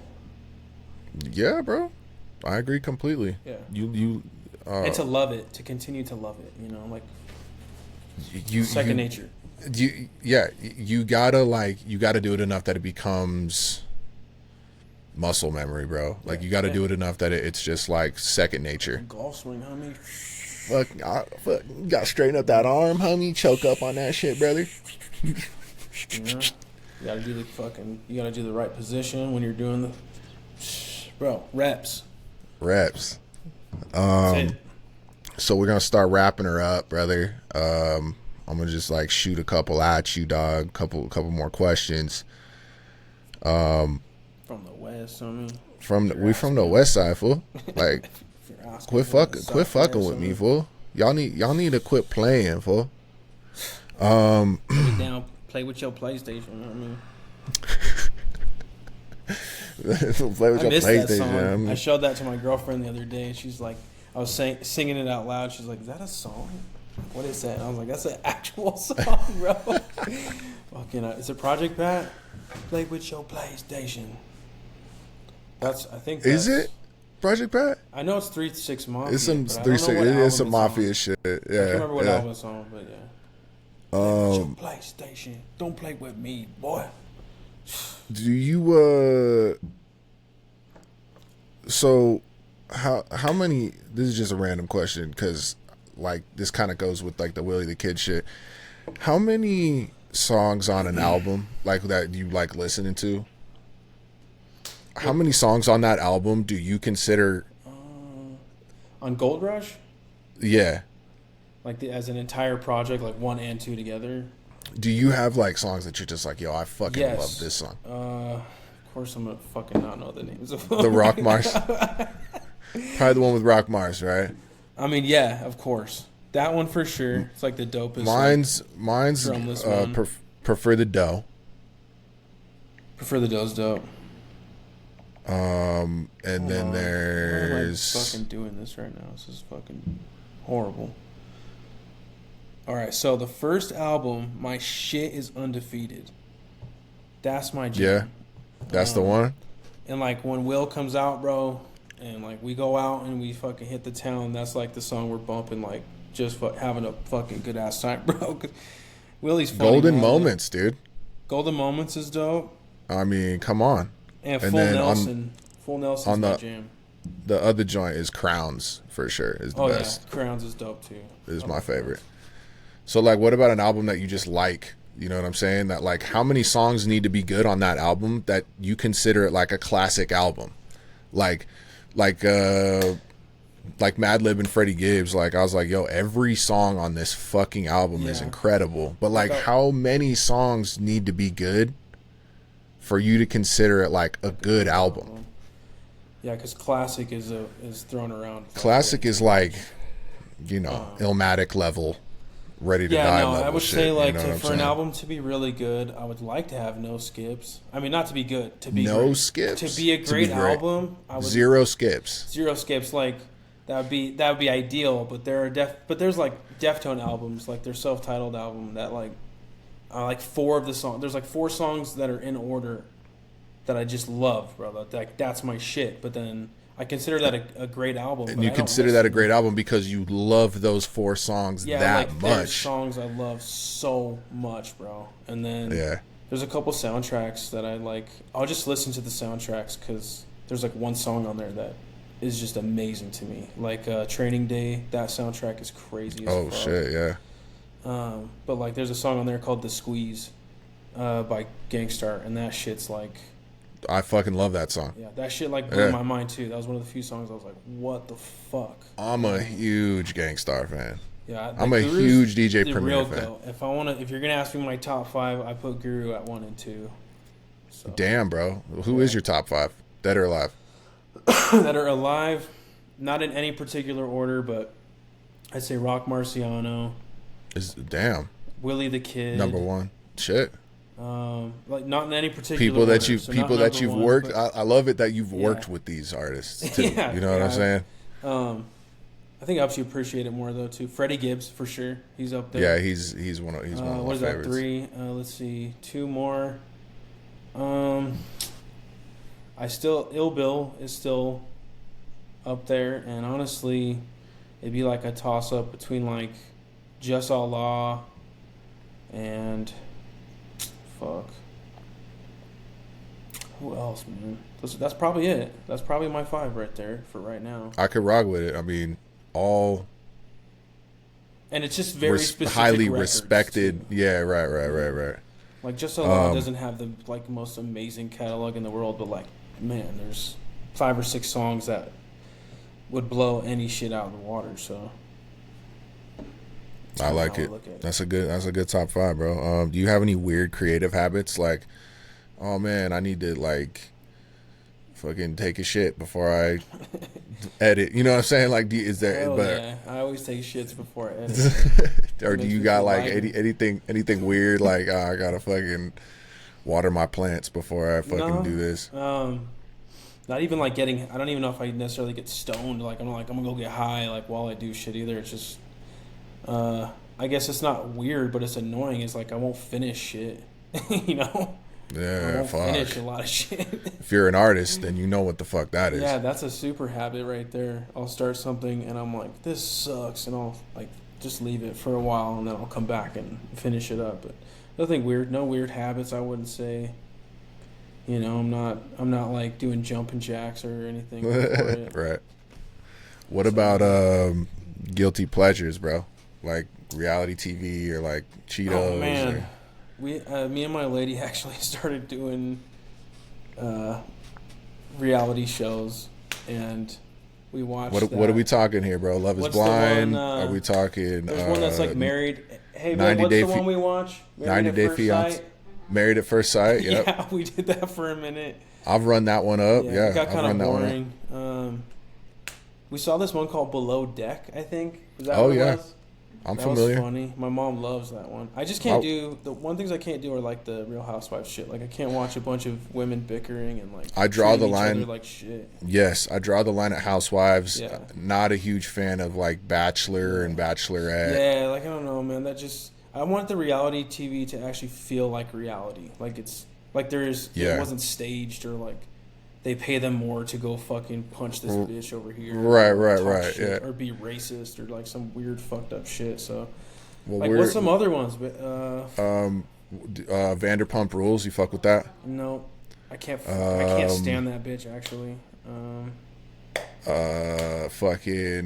Yeah, bro. I agree completely. Yeah. And to love it, to continue to love it, you know, like second nature. You gotta do it enough that it becomes muscle memory, bro. Like you gotta do it enough that it's just like second nature. Golf swing, homie. Fuck, you gotta straighten up that arm, homie. Choke up on that shit, brother. You gotta do the right position when you're doing the reps. So we're gonna start wrapping her up, brother. I'm gonna just like shoot a couple at you, dog. Couple more questions. From the west, I mean. From the west side, fool. Like, quit fucking with me, fool. Y'all need to quit playing, fool. Down, play with your PlayStation. You know what I mean. Play with I your missed PlayStation. that song. I mean, I showed that to my girlfriend the other day. She's like, I was singing it out loud. She's like, "Is that a song? What is that?" And I was like, "That's an actual song, bro." Fucking, is it Project Pat? Play with your PlayStation. Is it Project Pat? I know it's 3 6 Mafia. It's some 3 6. It is some Mafia shit. Yeah, I can't remember what album it's on, but yeah. Play with your PlayStation. Don't play with me, boy. Do you so how many, this is just a random question because like this kind of goes with like the Willie the Kid shit. How many songs on an album like that you like listening to? How many songs on that album do you consider on Gold Rush? Yeah. Like as an entire project, like 1 and 2 together. Do you have like songs that you're just like, yo, I fucking love this song? Of course, I'm gonna fucking not know the names of the Rock Mars. Probably the one with Rock Mars, right? I mean, yeah, of course, that one for sure. It's like the dopest. Mine's prefer the dough. Prefer the dough's dope. And then there's. Why am I fucking doing this right now? This is fucking horrible. All right, so the first album, my shit is Undefeated. That's my jam. Yeah, that's the one. And like when Will comes out, bro, and like we go out and we fucking hit the town, that's like the song we're bumping, like just having a fucking good ass time, bro. Willie's funny. Golden Moments, dude. Golden Moments is dope. I mean, come on. And Full Nelson. Full Nelson's my jam. The other joint is Crowns for sure. Is the best. Yeah, Crowns is dope too. Is my favorite. So like, what about an album that you just like? You know what I'm saying? That like, how many songs need to be good on that album that you consider it like a classic album? Like Madlib and Freddie Gibbs. Like I was like, yo, every song on this fucking album is incredible. But like, how many songs need to be good for you to consider it like a good album? Yeah, because classic is thrown around. Classic is like, you know, Illmatic level. Ready to die level. I would shit, say like for an album to be really good, I would like to have no skips. I mean, not to be good, to be no great. skips. To be a great album, I would, zero skips. Zero skips. Like that would be ideal. But there's like Deftone albums, like their self-titled album that like I like 4 of the songs. There's like 4 songs that are in order that I just love, bro. That's my shit. But then I consider that a great album. And you consider that a great album because you love those 4 songs that like, much. There's songs I love so much, bro. And then there's a couple soundtracks that I like. I'll just listen to the soundtracks because there's like one song on there that is just amazing to me. Like Training Day, that soundtrack is crazy as fuck. Shit, yeah. But like there's a song on there called The Squeeze by Gangstar, and that shit's like... I fucking love that song. Yeah, that shit like blew my mind too. That was one of the few songs I was like, what the fuck? I'm a huge Gangstar fan. Yeah, I'm a huge DJ Premier fan. Go. If you're gonna ask me my top 5, I put Guru at 1 and 2. So. Damn, bro. Who is your top 5? Dead or alive? That are alive, not in any particular order, but I'd say Rock Marciano. Damn. Willie the Kid. Number 1. Shit. Like not in any particular people that order, you've worked. I love it that you've worked with these artists too. You know what I'm saying? I think helps you appreciate it more though too. Freddie Gibbs for sure. He's up there. Yeah, he's one of what my is favorites. That? 3. Let's see. 2 more. I still Ill Bill is still up there, and honestly, it'd be like a toss up between like Just Allah and fuck. Who else, man? That's probably it. That's probably my 5 right there for right now. I could rock with it. I mean, all. And it's just very specific, highly respected. Too. Yeah, right. Like Just Allah doesn't have the like most amazing catalog in the world, but like, man, there's 5 or 6 songs that would blow any shit out of the water. So I like it. That's a good top 5, bro. Do you have any weird creative habits? Like, oh man, I need to like fucking take a shit before I edit. You know what I'm saying? Like, is there? Hell but yeah, I always take shits before I edit. Or do you got like anything weird? Like, I gotta fucking water my plants before I fucking do this. Not even like getting. I don't even know if I necessarily get stoned. Like I'm gonna go get high like while I do shit either. It's just. I guess it's not weird, but it's annoying. It's like I won't finish shit. You know. Yeah, I won't finish a lot of shit. If you're an artist, then you know what the fuck that is. Yeah, that's a super habit right there. I'll start something and I'm like, this sucks, and I'll like just leave it for a while and then I'll come back and finish it up. But nothing weird, no weird habits. I wouldn't say. You know, I'm not like doing jumping jacks or anything. For it. Right. What about guilty pleasures, bro? Like reality TV or like Cheetos? Oh man. Me and my lady actually started doing reality shows, and we watched. What are we talking here, bro? Love Is Blind? Are we talking? There's one that's like married. Hey, man, what's the one we watch? 90 Day Fiance. Married at First Sight. Yep. Yeah, we did that for a minute. I've run that one up. Yeah, it got kind of boring. We saw this one called Below Deck, I think. Is that what it was? I'm familiar. That was funny. My mom loves that one. I just can't do the one things I can't do are like the Real Housewives shit. Like I can't watch a bunch of women bickering and like. I draw the line like shit. Yes, I draw the line at Housewives. Yeah. Not a huge fan of like Bachelor and Bachelorette. Yeah, like I don't know, man. That just I want the reality TV to actually feel like reality. Like it's like it wasn't staged or like. They pay them more to go fucking punch this bitch over here. Right. Yeah. Or be racist or like some weird fucked up shit. So, like, what's some other ones? Vanderpump Rules. You fuck with that? No, I can't. I can't stand that bitch. Actually.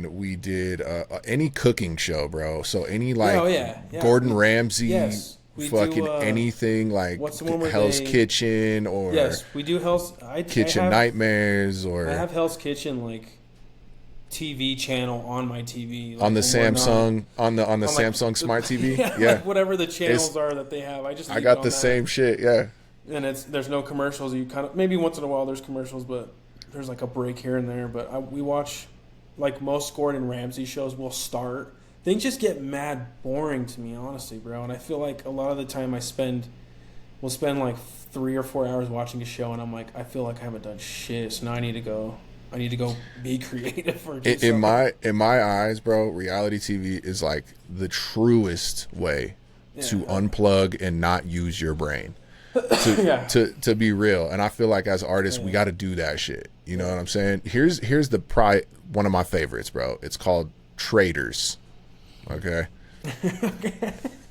We did any cooking show, bro. So any like Gordon Ramsay. Yes. Fucking anything like what's the one where Hell's Kitchen or we do Hell's Kitchen Nightmares or I have Hell's Kitchen like TV channel on my TV like, on the Samsung on the Samsung Smart TV like whatever the channels are that they have I got the same shit and there's no commercials. You kind of maybe once in a while there's commercials, but there's like a break here and there. But we watch like most Gordon Ramsay shows will start. Things just get mad boring to me, honestly, bro. And I feel like a lot of the time we'll spend like 3 or 4 hours watching a show, and I'm like, I feel like I haven't done shit. So now I need to go be creative or do in my eyes, bro. Reality TV is like the truest way to unplug and not use your brain. To be real, and I feel like as artists, we got to do that shit. You know what I'm saying? Here's one of my favorites, bro. It's called Traders. Okay.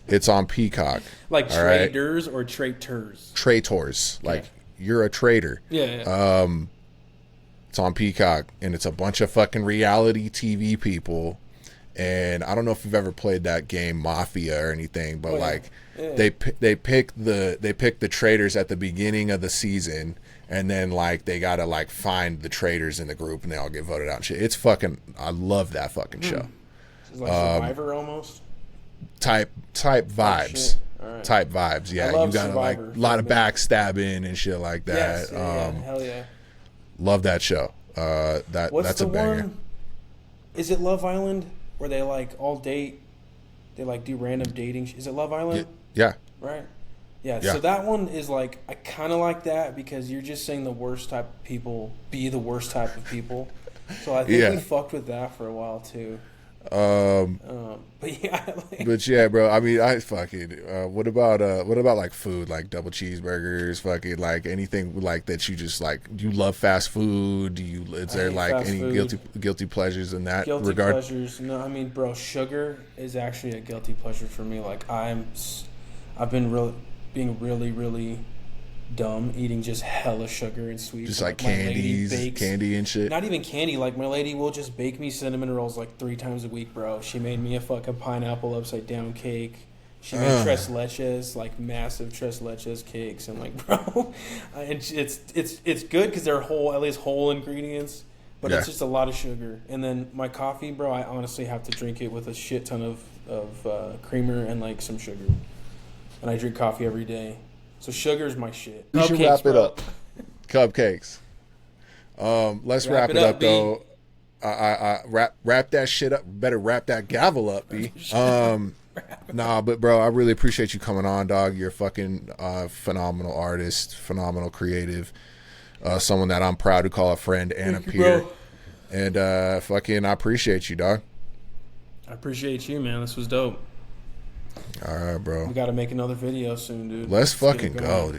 It's on Peacock. Like traders or traitors? Traitors. Like you're a traitor. Yeah. It's on Peacock and it's a bunch of fucking reality TV people. And I don't know if you've ever played that game Mafia or anything, but they pick the traitors at the beginning of the season, and then like they gotta like find the traitors in the group and they all get voted out and shit. It's fucking I love that fucking show. It's like Survivor almost? Type vibes. Right. Type vibes, yeah. You got like a lot of backstabbing and shit like that. Yes, hell yeah. Love that show. That's a banger. One? Is it Love Island where they like all date? They like do random dating. Is it Love Island? Yeah. Right? Yeah, so that one is like, I kind of like that because you're just saying the worst type of people be the worst type of people. So I think we fucked with that for a while too. But yeah, like, But yeah, bro. I mean, I fucking. What about like food, like double cheeseburgers, fucking like anything like that? You just like, do you love fast food? Do you? Is I there hate like fast any food. guilty pleasures in that Guilty regard? pleasures. No, I mean, bro, sugar is actually a guilty pleasure for me. Like I've been being really, really dumb eating just hella sugar and sweets. Just And, like my lady candies, bakes, candy and shit. not even candy. Like my lady will just bake me cinnamon rolls like 3 times a week, bro. She made me a fucking pineapple upside down cake. She made tres leches, like massive tres leches cakes, and like, bro, it's good because they're whole, at least whole ingredients. But Yeah. it's just a lot of sugar. And then my coffee, bro, I honestly have to drink it with a shit ton of creamer and like some sugar. And I drink coffee every day. So sugar's my shit. We should Cupcakes, wrap it bro. up. Cupcakes. Let's wrap it up, B. though. I wrap that shit up. Better wrap that gavel up, B. Nah, but bro, I really appreciate you coming on, dog. You're a fucking phenomenal artist, phenomenal creative. Someone that I'm proud to call a friend and a peer. Bro. And fucking, I appreciate you, dog. I appreciate you, man. This was dope. All right, bro. We got to make another video soon, dude. Let's get it fucking going. go, dude.